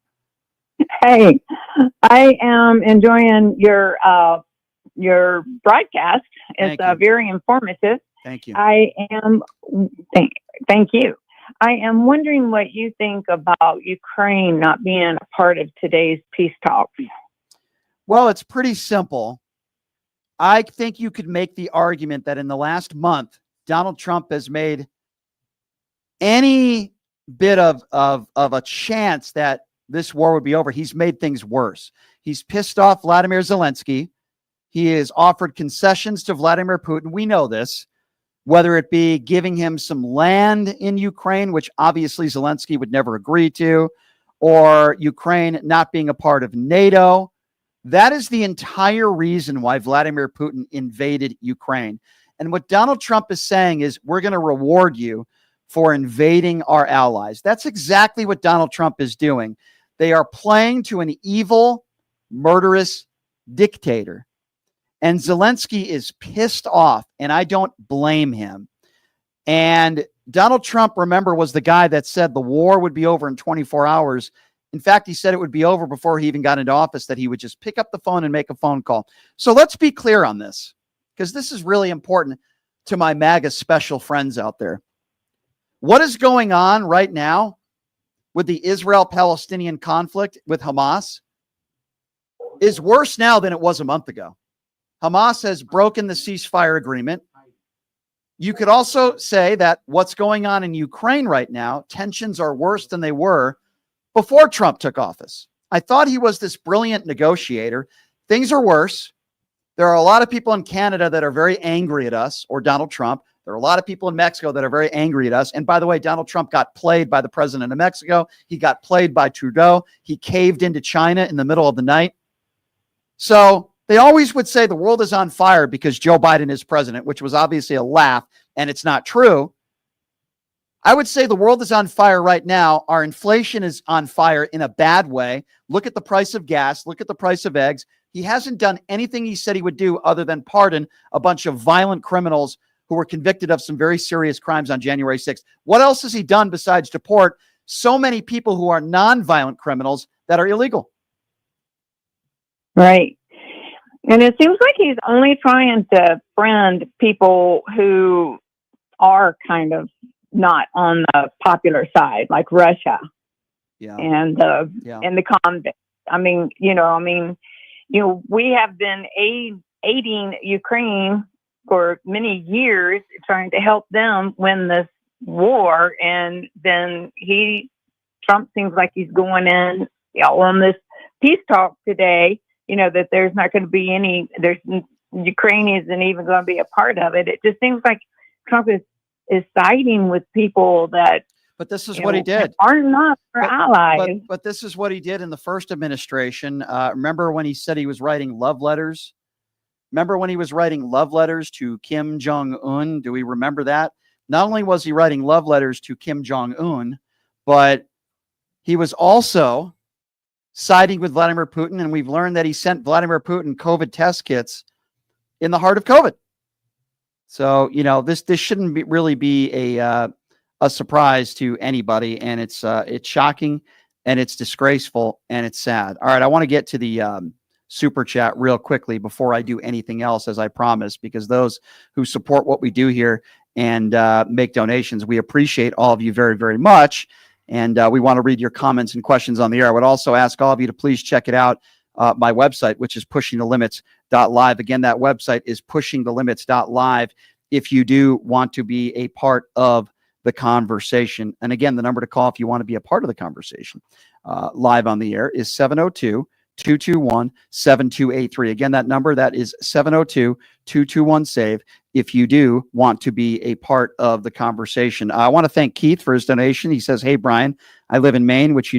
Hey, I am enjoying your broadcast. It's very informative. Thank you. Thank you. I am wondering what you think about Ukraine not being a part of today's peace talks. Well, it's pretty simple. I think you could make the argument that in the last month, Donald Trump has made any bit of a chance that this war would be over. He's made things worse. He's pissed off Vladimir Zelensky. He has offered concessions to Vladimir Putin. We know this, whether it be giving him some land in Ukraine, which obviously Zelensky would never agree to, or Ukraine not being a part of NATO. That is the entire reason why Vladimir Putin invaded Ukraine. And what Donald Trump is saying is, we're going to reward you for invading our allies. That's exactly what Donald Trump is doing. They are playing to an evil, murderous dictator. And Zelensky is pissed off, and I don't blame him. And Donald Trump, remember, was the guy that said the war would be over in 24 hours. In fact, he said it would be over before he even got into office, that he would just pick up the phone and make a phone call. So let's be clear on this, because this is really important to my MAGA special friends out there. What is going on right now with the Israel-Palestinian conflict with Hamas is worse now than it was a month ago. Hamas has broken the ceasefire agreement. You could also say that what's going on in Ukraine right now, tensions are worse than they were before Trump took office. I thought he was this brilliant negotiator. Things are worse. There are a lot of people in Canada that are very angry at us, or Donald Trump. There are a lot of people in Mexico that are very angry at us. And by the way, Donald Trump got played by the president of Mexico. He got played by Trudeau. He caved into China in the middle of the night. So they always would say the world is on fire because Joe Biden is president, which was obviously a laugh, and it's not true. I would say the world is on fire right now. Our inflation is on fire in a bad way. Look at the price of gas. Look at the price of eggs. He hasn't done anything he said he would do other than pardon a bunch of violent criminals who were convicted of some very serious crimes on January 6th. What else has he done besides deport so many people who are non-violent criminals that are illegal? Right. And it seems like he's only trying to friend people who are kind of not on the popular side, like Russia and the convict. We have been aiding Ukraine for many years, trying to help them win this war, and then Trump seems like he's going in on this peace talk today. That there's not going to be Ukraine isn't even going to be a part of it. It just seems like Trump is siding with people that. But this is what he did. Are not our allies. But this is what he did in the first administration. Remember when he said he was writing love letters? Remember when he was writing love letters to Kim Jong-un? Do we remember that? Not only was he writing love letters to Kim Jong-un, but he was also siding with Vladimir Putin. And we've learned that he sent Vladimir Putin COVID test kits in the heart of COVID. So, this shouldn't really be a surprise to anybody. And it's shocking and it's disgraceful and it's sad. All right. I want to get to the super chat real quickly before I do anything else, as I promised, because those who support what we do here and make donations, we appreciate all of you very, very much. And we want to read your comments and questions on the air. I would also ask all of you to please check it out. My website, which is pushingthelimits.live. Again, that website is pushingthelimits.live if you do want to be a part of the conversation. And again, the number to call if you want to be a part of the conversation live on the air is 702-221-7283. Again, that number, that is 702-221-SAVE if you do want to be a part of the conversation. I want to thank Keith for his donation. He says, hey, Brian, I live in Maine, which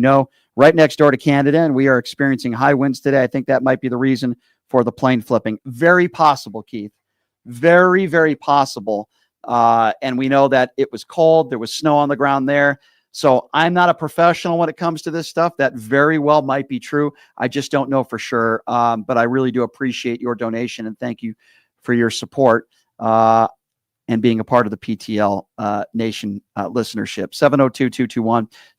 right next door to Canada, and we are experiencing high winds today. I think that might be the reason for the plane flipping. Very possible, Keith. Very, very possible. And we know that it was cold. There was snow on the ground there. So I'm not a professional when it comes to this stuff. That very well might be true. I just don't know for sure. But I really do appreciate your donation and thank you for your support and being a part of the PTL Nation listenership.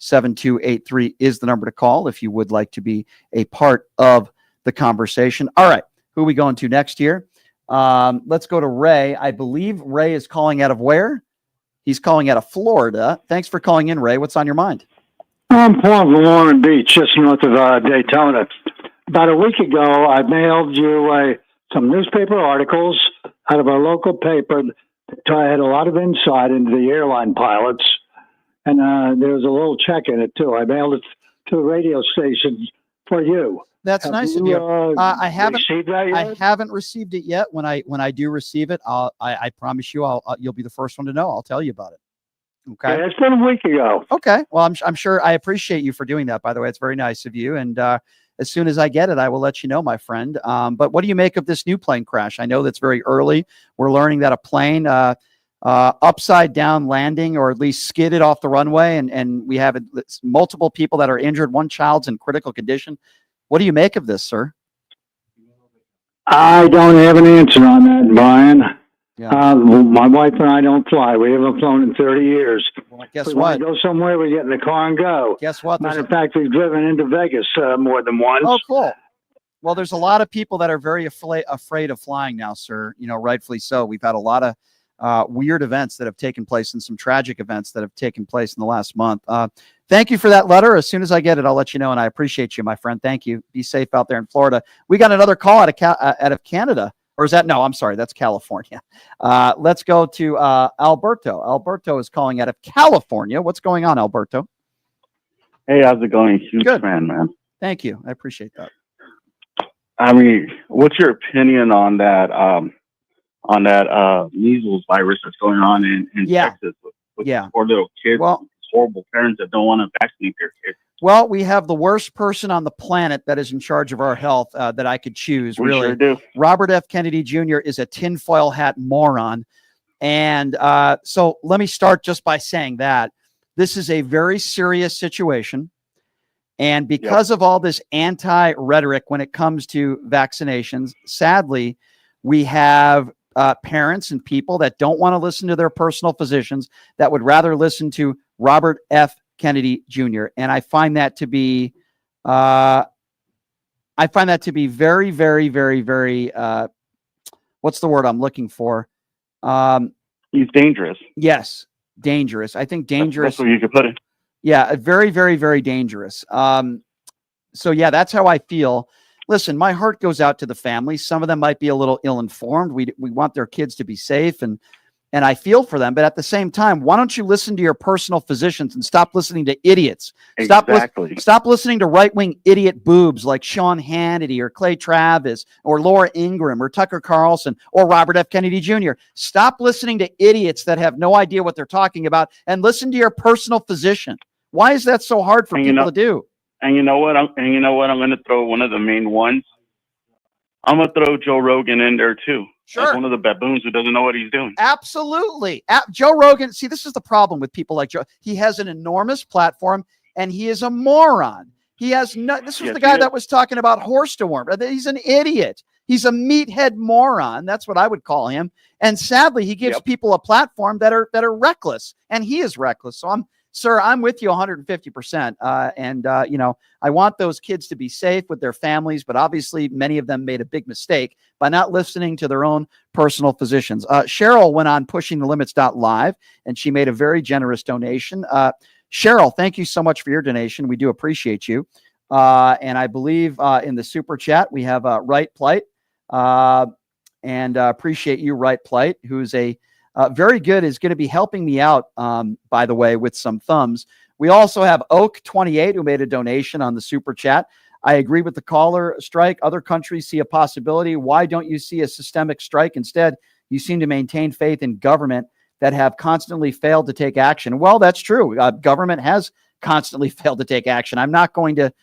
702-221-7283 is the number to call if you would like to be a part of the conversation. All right. Who are we going to next here? Let's go to Ray. I believe Ray is calling out of where? He's calling out of Florida. Thanks for calling in, Ray. What's on your mind? I'm from Long Beach, just north of Daytona. About a week ago, I mailed you some newspaper articles out of our local paper that had a lot of insight into the airline pilots. And there was a little check in it, too. I mailed it to the radio station for you. That's nice of you. I haven't received that yet? I haven't received it yet. When I do receive it, I promise you, you'll be the first one to know. I'll tell you about it. Okay. Yeah, it's been a week ago. Okay. Well, I'm sure I appreciate you for doing that. By the way, it's very nice of you. And as soon as I get it, I will let you know, my friend. But what do you make of this new plane crash? I know that's very early. We're learning that a plane upside down landing, or at least skidded off the runway, and we have multiple people that are injured. One child's in critical condition. What do you make of this, sir? I don't have an answer on that, Brian. Yeah. My wife and I don't fly. We haven't flown in 30 years. Well, guess we what? Want to go somewhere, we get in the car and go. Guess what? Matter of fact, we've driven into Vegas more than once. Oh, cool. Well, there's a lot of people that are very afraid of flying now, sir. Rightfully so. We've had a lot of weird events that have taken place and some tragic events that have taken place in the last month. Thank you for that letter. As soon as I get it, I'll let you know, and I appreciate you, my friend. Thank you. Be safe out there in Florida. We got another call out of Canada. Or is that? No, I'm sorry. That's California. Let's go to Alberto. Alberto is calling out of California. What's going on, Alberto? Hey, how's it going? Huge fan, man. Thank you. I appreciate that. I mean, what's your opinion on that measles virus that's going on in Texas with poor little kids? Well, horrible parents that don't want to vaccinate their kids. Well, we have the worst person on the planet that is in charge of our health that I could choose. We really sure do. Robert F. Kennedy Jr. is a tinfoil hat moron. And so let me start just by saying that this is a very serious situation. And because of all this anti-rhetoric when it comes to vaccinations, sadly, we have parents and people that don't want to listen to their personal physicians, that would rather listen to Robert F. Kennedy Jr. And I find that to be, very, very, very, very, what's the word I'm looking for? He's dangerous. Yes. dangerous. I think dangerous. That's where you could put it. Yeah, very, very, very dangerous. So yeah, that's how I feel. Listen, my heart goes out to the families. Some of them might be a little ill-informed. We want their kids to be safe, and I feel for them. But at the same time, why don't you listen to your personal physicians and stop listening to idiots? Exactly. Stop listening to right-wing idiot boobs like Sean Hannity or Clay Travis or Laura Ingraham or Tucker Carlson or Robert F. Kennedy Jr. Stop listening to idiots that have no idea what they're talking about and listen to your personal physician. Why is that so hard for people to do? And you know what? I'm going to throw one of the main ones. I'm going to throw Joe Rogan in there too. Sure. As one of the baboons who doesn't know what he's doing. Absolutely. Joe Rogan. See, this is the problem with people like Joe. He has an enormous platform and he is a moron. He has no, this was the guy that was talking about horse dewormer. He's an idiot. He's a meathead moron. That's what I would call him. And sadly, he gives people a platform that are reckless, and he is reckless. So I'm with you 150%. You know, I want those kids to be safe with their families, but obviously many of them made a big mistake by not listening to their own personal physicians. Cheryl went on pushingthelimits.live, and she made a very generous donation. Cheryl, thank you so much for your donation. We do appreciate you. And I believe in the super chat, we have Right Plight, and appreciate you, Right Plight, who's a very good, is going to be helping me out, by the way, with some thumbs. We also have Oak28, who made a donation on the super chat. I agree with the caller strike. Other countries see a possibility. Why don't you see a systemic strike? Instead, you seem to maintain faith in government that have constantly failed to take action. Well, that's true. Government has constantly failed to take action. I'm not going to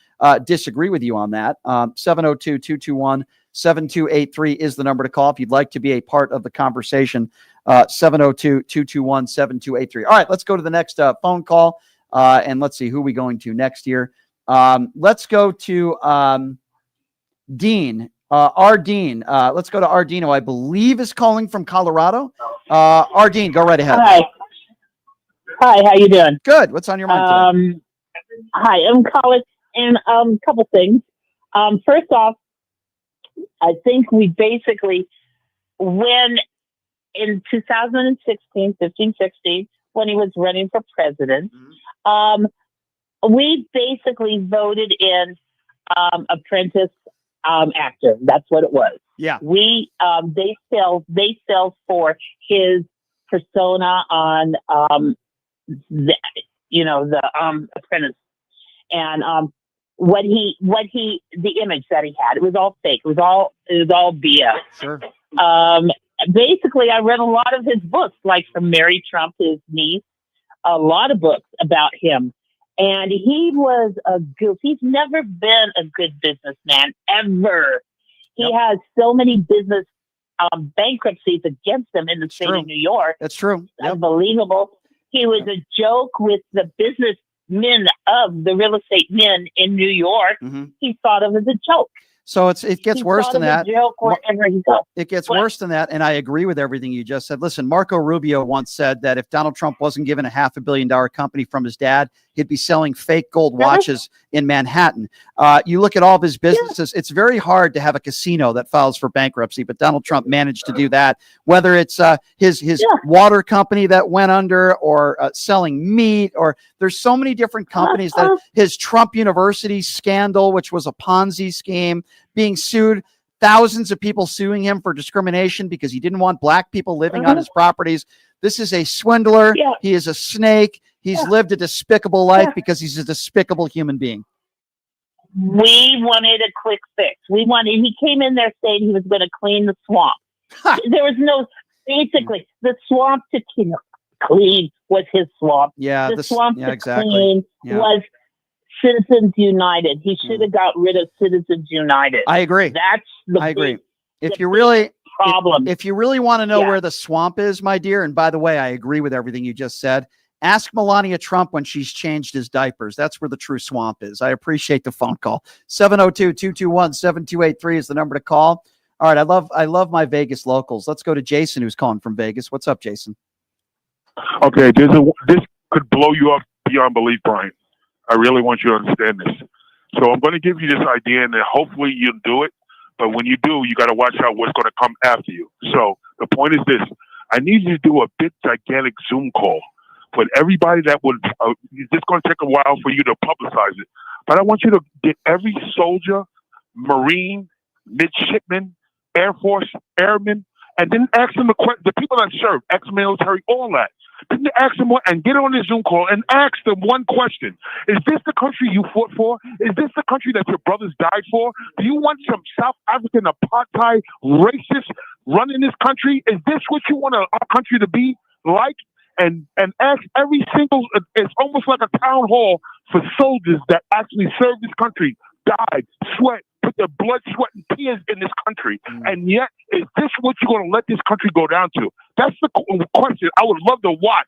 disagree with you on that. 702-221-7283 is the number to call if you'd like to be a part of the conversation. 702-221-7283. All right, let's go to the next phone call, and let's see who we going to next here. Let's go to Dean. Ardeen. Let's go to Ardino, I believe is calling from Colorado. Ardeen, go right ahead. Hi, how you doing? Good. What's on your mind today? Hi, I'm calling, and a couple things. First off, I think we basically, when in 2016, 15, 16, when he was running for president, we basically voted in apprentice actor. That's what it was. Yeah. We they fell for his persona on the apprentice, and the image that he had, it was all fake. It was all BS. Sure. Basically, I read a lot of his books, like from Mary Trump, his niece, a lot of books about him. And he was a goof. He's never been a good businessman, ever. He has so many business bankruptcies against him in the state of New York. That's true. Unbelievable. He was a joke with the businessmen of the real estate men in New York. He thought of it as a joke. So it gets worse than that. It gets What? worse than that, and I agree with everything you just said. Listen, Marco Rubio once said that if Donald Trump wasn't given a $500 million company from his dad, he'd be selling fake gold watches in Manhattan. You look at all of his businesses, it's very hard to have a casino that files for bankruptcy, but Donald Trump managed to do that, whether it's his water company that went under, or selling meat, or there's so many different companies that his Trump University scandal, which was a Ponzi scheme, being sued, thousands of people suing him for discrimination because he didn't want black people living on his properties. This is a swindler. He is a snake. He's lived a despicable life because he's a despicable human being. We wanted a quick fix. He came in there saying he was going to clean the swamp. There was basically, the swamp to clean was his swamp. Yeah, the swamp to exactly. clean was Citizens United. He should have got rid of Citizens United. I agree. That's the I agree. big If you really problem. If you really want to know where the swamp is, my dear, and by the way, I agree with everything you just said. Ask Melania Trump when she's changed his diapers. That's where the true swamp is. I appreciate the phone call. 702-221-7283 is the number to call. All right, I love my Vegas locals. Let's go to Jason, who's calling from Vegas. What's up, Jason? Okay, this could blow you up beyond belief, Brian. I really want you to understand this. So I'm going to give you this idea, and then hopefully you'll do it. But when you do, you got to watch out what's going to come after you. So the point is this. I need you to do a big, gigantic Zoom call put everybody that would, it's just going to take a while for you to publicize it. But I want you to get every soldier, Marine, midshipman, Air Force, airman, and then ask them the people that serve, ex-military, all that. Then ask them and get on this Zoom call and ask them one question. Is this the country you fought for? Is this the country that your brothers died for? Do you want some South African apartheid racist running this country? Is this what you want our country to be like? And ask every single, it's almost like a town hall for soldiers that actually served this country, died, sweat, put their blood, sweat, and tears in this country. And yet, is this what you're going to let this country go down to? That's the question. I would love to watch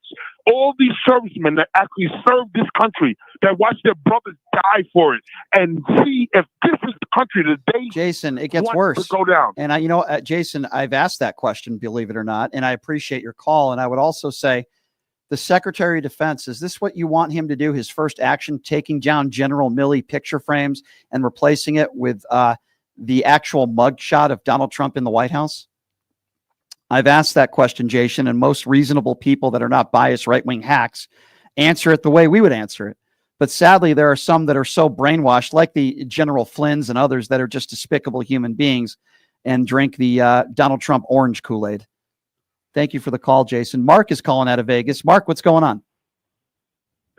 all these servicemen that actually served this country, that watch their brothers die for it, and see if this is the country that they Jason, it gets want worse. to go down. And Jason, I've asked that question, believe it or not, and I appreciate your call. And I would also say, the Secretary of Defense, is this what you want him to do? His first action, taking down General Milley picture frames and replacing it with the actual mugshot of Donald Trump in the White House? I've asked that question, Jason, and most reasonable people that are not biased right-wing hacks answer it the way we would answer it. But sadly, there are some that are so brainwashed, like the General Flynn's and others, that are just despicable human beings and drink the Donald Trump orange Kool-Aid. Thank you for the call, Jason. Mark is calling out of Vegas. Mark, what's going on?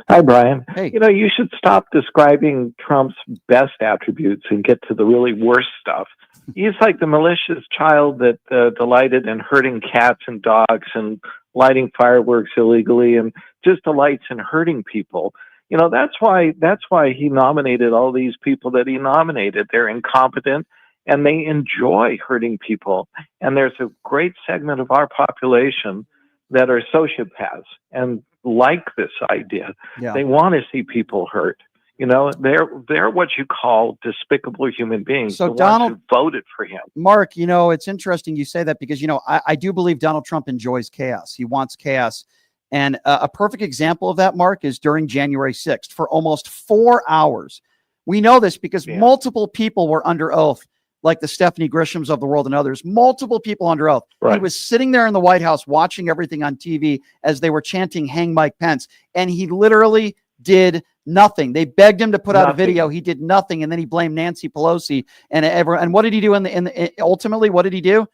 Hi, Brian. Hey. You know, you should stop describing Trump's best attributes and get to the really worst stuff. He's like the malicious child that delighted in hurting cats and dogs and lighting fireworks illegally and just delights in hurting people. You know, that's why he nominated all these people that he nominated. They're incompetent and they enjoy hurting people. And there's a great segment of our population that are sociopaths and like this idea. Yeah. They want to see people hurt. You know, they're what you call despicable human beings. So the Donald ones who voted for him. Mark, you know, it's interesting you say that because, you know, I do believe Donald Trump enjoys chaos. He wants chaos. And a perfect example of that, Mark, is during January 6th for almost 4 hours. We know this because multiple people were under oath, like the Stephanie Grishams of the world and others, multiple people under oath. Right. He was sitting there in the White House watching everything on TV as they were chanting "Hang Mike Pence." And he literally did nothing. They begged him to put out a video. He did nothing. And then he blamed Nancy Pelosi and everyone. And what did he do ultimately? What did he do?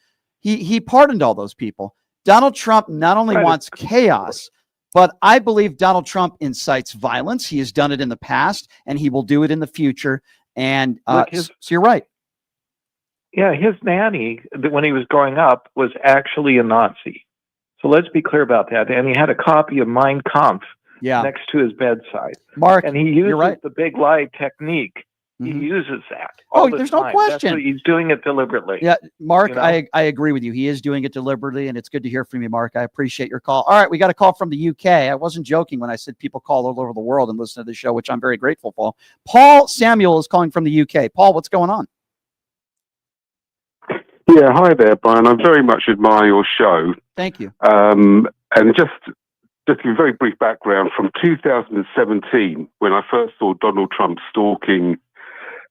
He pardoned all those people. Donald Trump not only wants chaos, but I believe Donald Trump incites violence. He has done it in the past and he will do it in the future. And so you're right. Yeah, his nanny, when he was growing up, was actually a Nazi. So let's be clear about that. And he had a copy of Mein Kampf next to his bedside. Mark, and he uses right. the big lie technique. He uses that. There's no question. That's what he's doing it deliberately. Yeah, Mark, You know? I agree with you. He is doing it deliberately, and it's good to hear from you, Mark. I appreciate your call. All right, we got a call from the UK. I wasn't joking when I said people call all over the world and listen to the show, which I'm very grateful for. Paul Samuel is calling from the UK. Paul, what's going on? Yeah, hi there, Brian. I very much admire your show. Thank you. And just to give a very brief background, from 2017, when I first saw Donald Trump stalking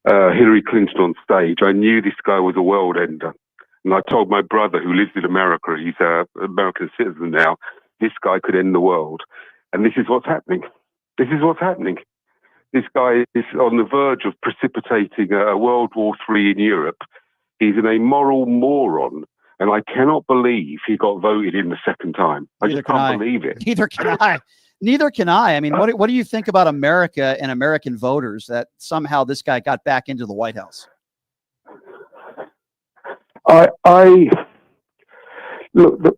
Hillary Clinton on stage, I knew this guy was a world ender. And I told my brother, who lives in America, he's an American citizen now, this guy could end the world. And this is what's happening. This is what's happening. This guy is on the verge of precipitating a World War III in Europe. He's an immoral moron, and I cannot believe he got voted in the second time. I just can't believe it. Neither can I. Neither can I. I mean, what do you think about America and American voters that somehow this guy got back into the White House? Look,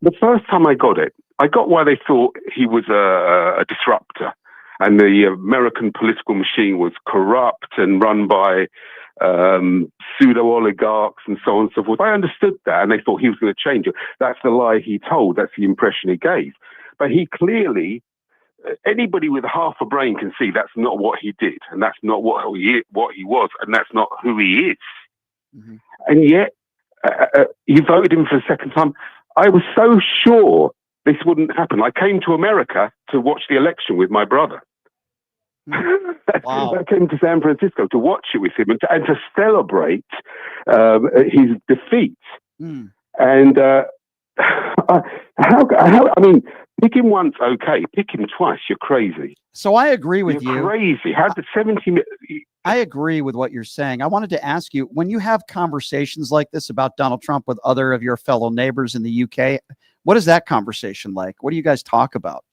the first time I got why they thought he was a disruptor, and the American political machine was corrupt and run by pseudo-oligarchs and so on and so forth. I understood that, and they thought he was going to change it. That's the lie he told. That's the impression he gave. But he clearly, anybody with half a brain can see that's not what he did, and that's not what he was, and that's not who he is. Mm-hmm. And yet, you voted him for the second time. I was so sure this wouldn't happen. I came to America to watch the election with my brother. Wow. I came to San Francisco to watch it with him and to celebrate his defeat. And I mean, pick him once, okay. Pick him twice, you're crazy. So I agree with You're you. Crazy. How did 70? I agree with what you're saying. I wanted to ask you, when you have conversations like this about Donald Trump with other of your fellow neighbors in the UK, what is that conversation like? What do you guys talk about?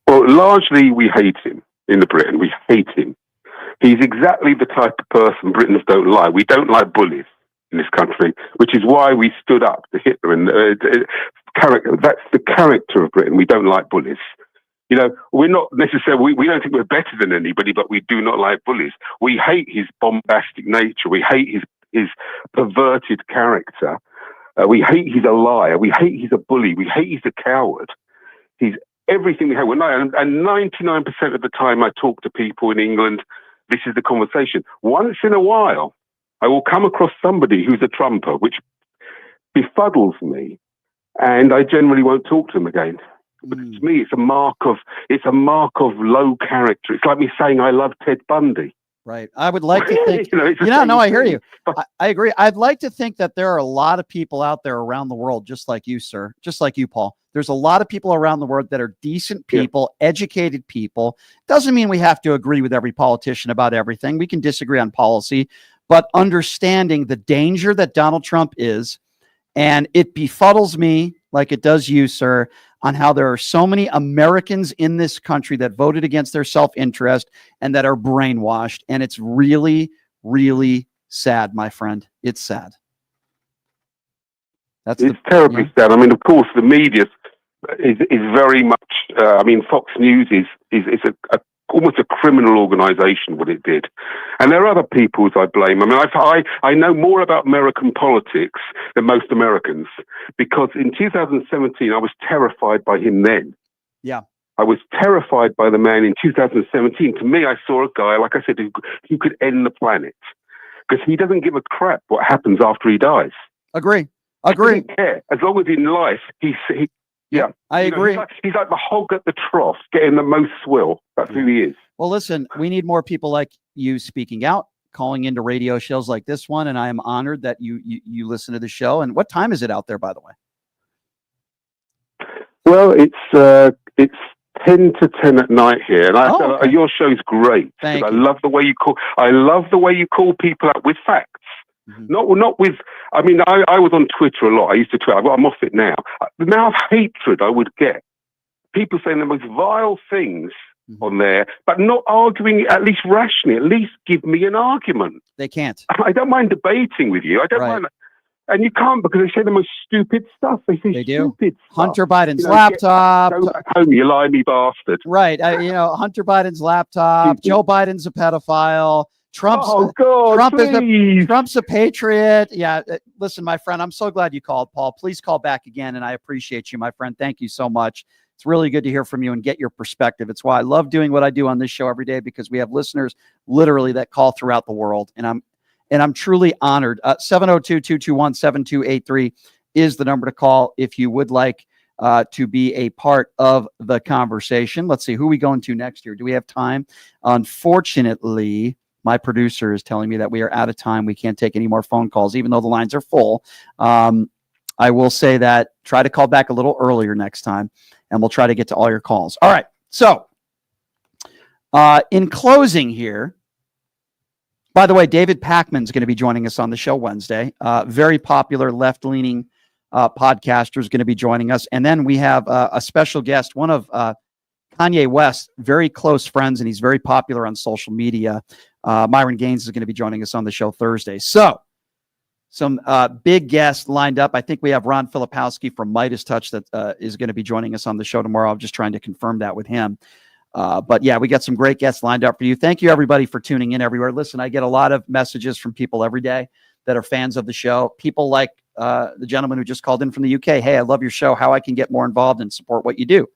Well, largely we hate him in Britain. We hate him. He's exactly the type of person Britons don't like. We don't like bullies in this country, which is why we stood up to Hitler. And that's the character of Britain. We don't like bullies. You know, we're not necessarily, we don't think we're better than anybody, but we do not like bullies. We hate his bombastic nature. We hate his perverted character. We hate he's a liar. We hate he's a bully. We hate he's a coward. He's everything we hate. And 99% of the time I talk to people in England, this is the conversation. Once in a while, I will come across somebody who's a Trumper, which befuddles me, and I generally won't talk to them again. Because to me, it's a mark of low character. It's like me saying I love Ted Bundy. Right. I would like to think, I hear you. I agree. I'd like to think that there are a lot of people out there around the world, just like you, sir, just like you, Paul. There's a lot of people around the world that are decent people, educated people. Doesn't mean we have to agree with every politician about everything. We can disagree on policy, but understanding the danger that Donald Trump is, and it befuddles me like it does you, sir, on how there are so many Americans in this country that voted against their self-interest and that are brainwashed. And it's really, really sad, my friend. It's sad. It's terribly sad. I mean, of course, the media is very much, I mean, Fox News is almost a criminal organization, what it did. And there are other people I blame. I mean, I know more about American politics than most Americans, because in 2017, I was terrified by him then. Yeah. I was terrified by the man in 2017. To me, I saw a guy, like I said, who could end the planet, because he doesn't give a crap what happens after he dies. Agree. He doesn't care. As long as in life, yeah, I agree. He's like the hog at the trough, getting the most swill. That's who he is. Well, listen, we need more people like you speaking out, calling into radio shows like this one, and I am honored that you listen to the show. And what time is it out there, by the way? Well, it's 10 to 10 at night here, and your show's great. Thank you. I love the way you call people out with facts. Mm-hmm. Not with. I mean, I was on Twitter a lot. I used to tweet. I'm off it now. The amount of hatred I would get, people saying the most vile things on there, but not arguing at least rationally. At least give me an argument. They can't. I don't mind debating with you. I don't mind. And you can't, because they say the most stupid stuff. They say stupid stuff. Hunter Biden's laptop. Go back home, you limey bastard. Right. Hunter Biden's laptop. Joe Biden's a pedophile. Trump's a patriot. Yeah. Listen, my friend, I'm so glad you called, Paul. Please call back again. And I appreciate you, my friend. Thank you so much. It's really good to hear from you and get your perspective. It's why I love doing what I do on this show every day, because we have listeners literally that call throughout the world. And I'm truly honored. 702-221-7283 is the number to call if you would like to be a part of the conversation. Let's see, who are we going to next here? Do we have time? Unfortunately, my producer is telling me that we are out of time. We can't take any more phone calls, even though the lines are full. I will say that try to call back a little earlier next time, and we'll try to get to all your calls. All right. So in closing here, by the way, David Pakman is going to be joining us on the show Wednesday. Very popular left-leaning podcaster is going to be joining us. And then we have a special guest, one of Kanye West's very close friends, and he's very popular on social media. Myron Gaines is going to be joining us on the show Thursday. So some big guests lined up. I think we have Ron Filipowski from Midas Touch that is going to be joining us on the show tomorrow. I'm just trying to confirm that with him. But yeah, we got some great guests lined up for you. Thank you, everybody, for tuning in everywhere. Listen, I get a lot of messages from people every day that are fans of the show. People like the gentleman who just called in from the UK. Hey, I love your show. How I can get more involved and support what you do.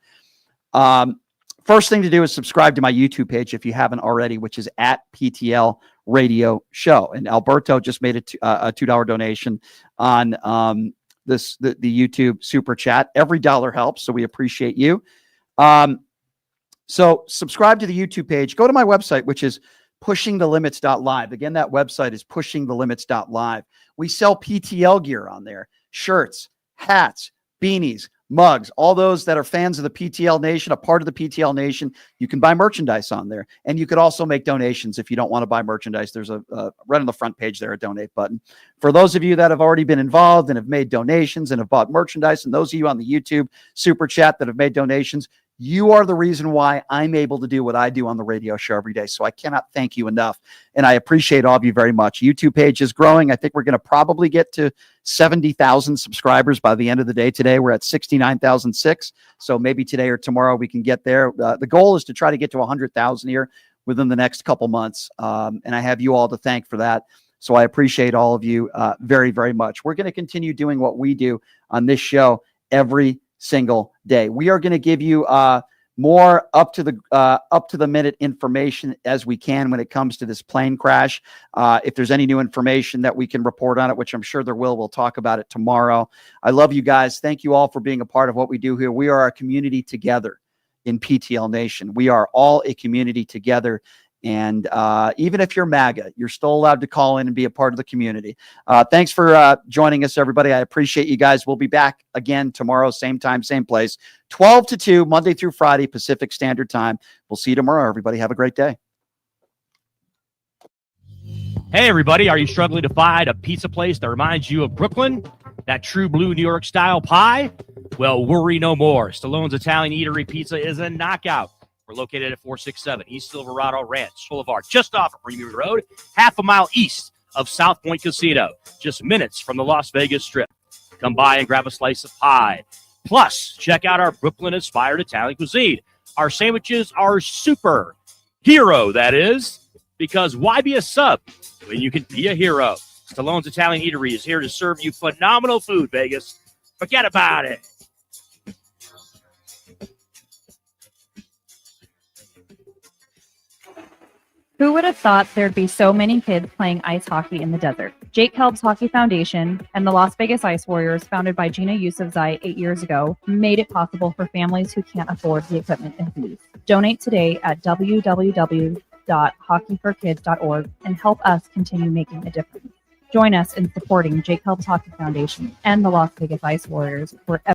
First thing to do is subscribe to my YouTube page if you haven't already, which is at PTL Radio Show. And Alberto just made a $2 donation on the YouTube super chat. Every dollar helps, so we appreciate you. So subscribe to the YouTube page. Go to my website, which is pushingthelimits.live. Again, that website is pushingthelimits.live. We sell PTL gear on there. shirts, hats, beanies, mugs, all those that are fans of the PTL Nation, a part of the PTL Nation. You can buy merchandise on there. And you could also make donations if you don't want to buy merchandise. There's a right on the front page there, a donate button. For those of you that have already been involved and have made donations and have bought merchandise, and those of you on the YouTube Super Chat that have made donations, you are the reason why I'm able to do what I do on the radio show every day. So I cannot thank you enough. And I appreciate all of you very much. YouTube page is growing. I think we're going to probably get to 70,000 subscribers by the end of the day today. We're at 69,006. So maybe today or tomorrow we can get there. The goal is to try to get to 100,000 here within the next couple months. And I have you all to thank for that. So I appreciate all of you very, very much. We're going to continue doing what we do on this show every single day. We are going to give you more up to the minute information as we can when it comes to this plane crash. If there's any new information that we can report on it, which I'm sure there will, we'll talk about it tomorrow. I love you guys. Thank you all for being a part of what we do here. We are a community together in PTL Nation. We are all a community together. And even if you're MAGA, you're still allowed to call in and be a part of the community. Thanks for joining us, everybody. I appreciate you guys. We'll be back again tomorrow, same time, same place, 12 to 2, Monday through Friday, Pacific Standard Time. We'll see you tomorrow, everybody. Have a great day. Hey, everybody. Are you struggling to find a pizza place that reminds you of Brooklyn? That true blue New York style pie? Well, worry no more. Stallone's Italian Eatery Pizza is a knockout. We're located at 467 East Silverado Ranch Boulevard, just off of Premium Road, half a mile east of South Point Casino, just minutes from the Las Vegas Strip. Come by and grab a slice of pie. Plus, check out our Brooklyn-inspired Italian cuisine. Our sandwiches are super hero, that is, because why be a sub when you can be a hero? Stallone's Italian Eatery is here to serve you phenomenal food, Vegas. Forget about it. Who would have thought there'd be so many kids playing ice hockey in the desert? Jake Helps Hockey Foundation and the Las Vegas Ice Warriors, founded by Gina Yousafzai 8 years ago, made it possible for families who can't afford the equipment and fees. Donate today at www.hockeyforkids.org and help us continue making a difference. Join us in supporting Jake Helps Hockey Foundation and the Las Vegas Ice Warriors wherever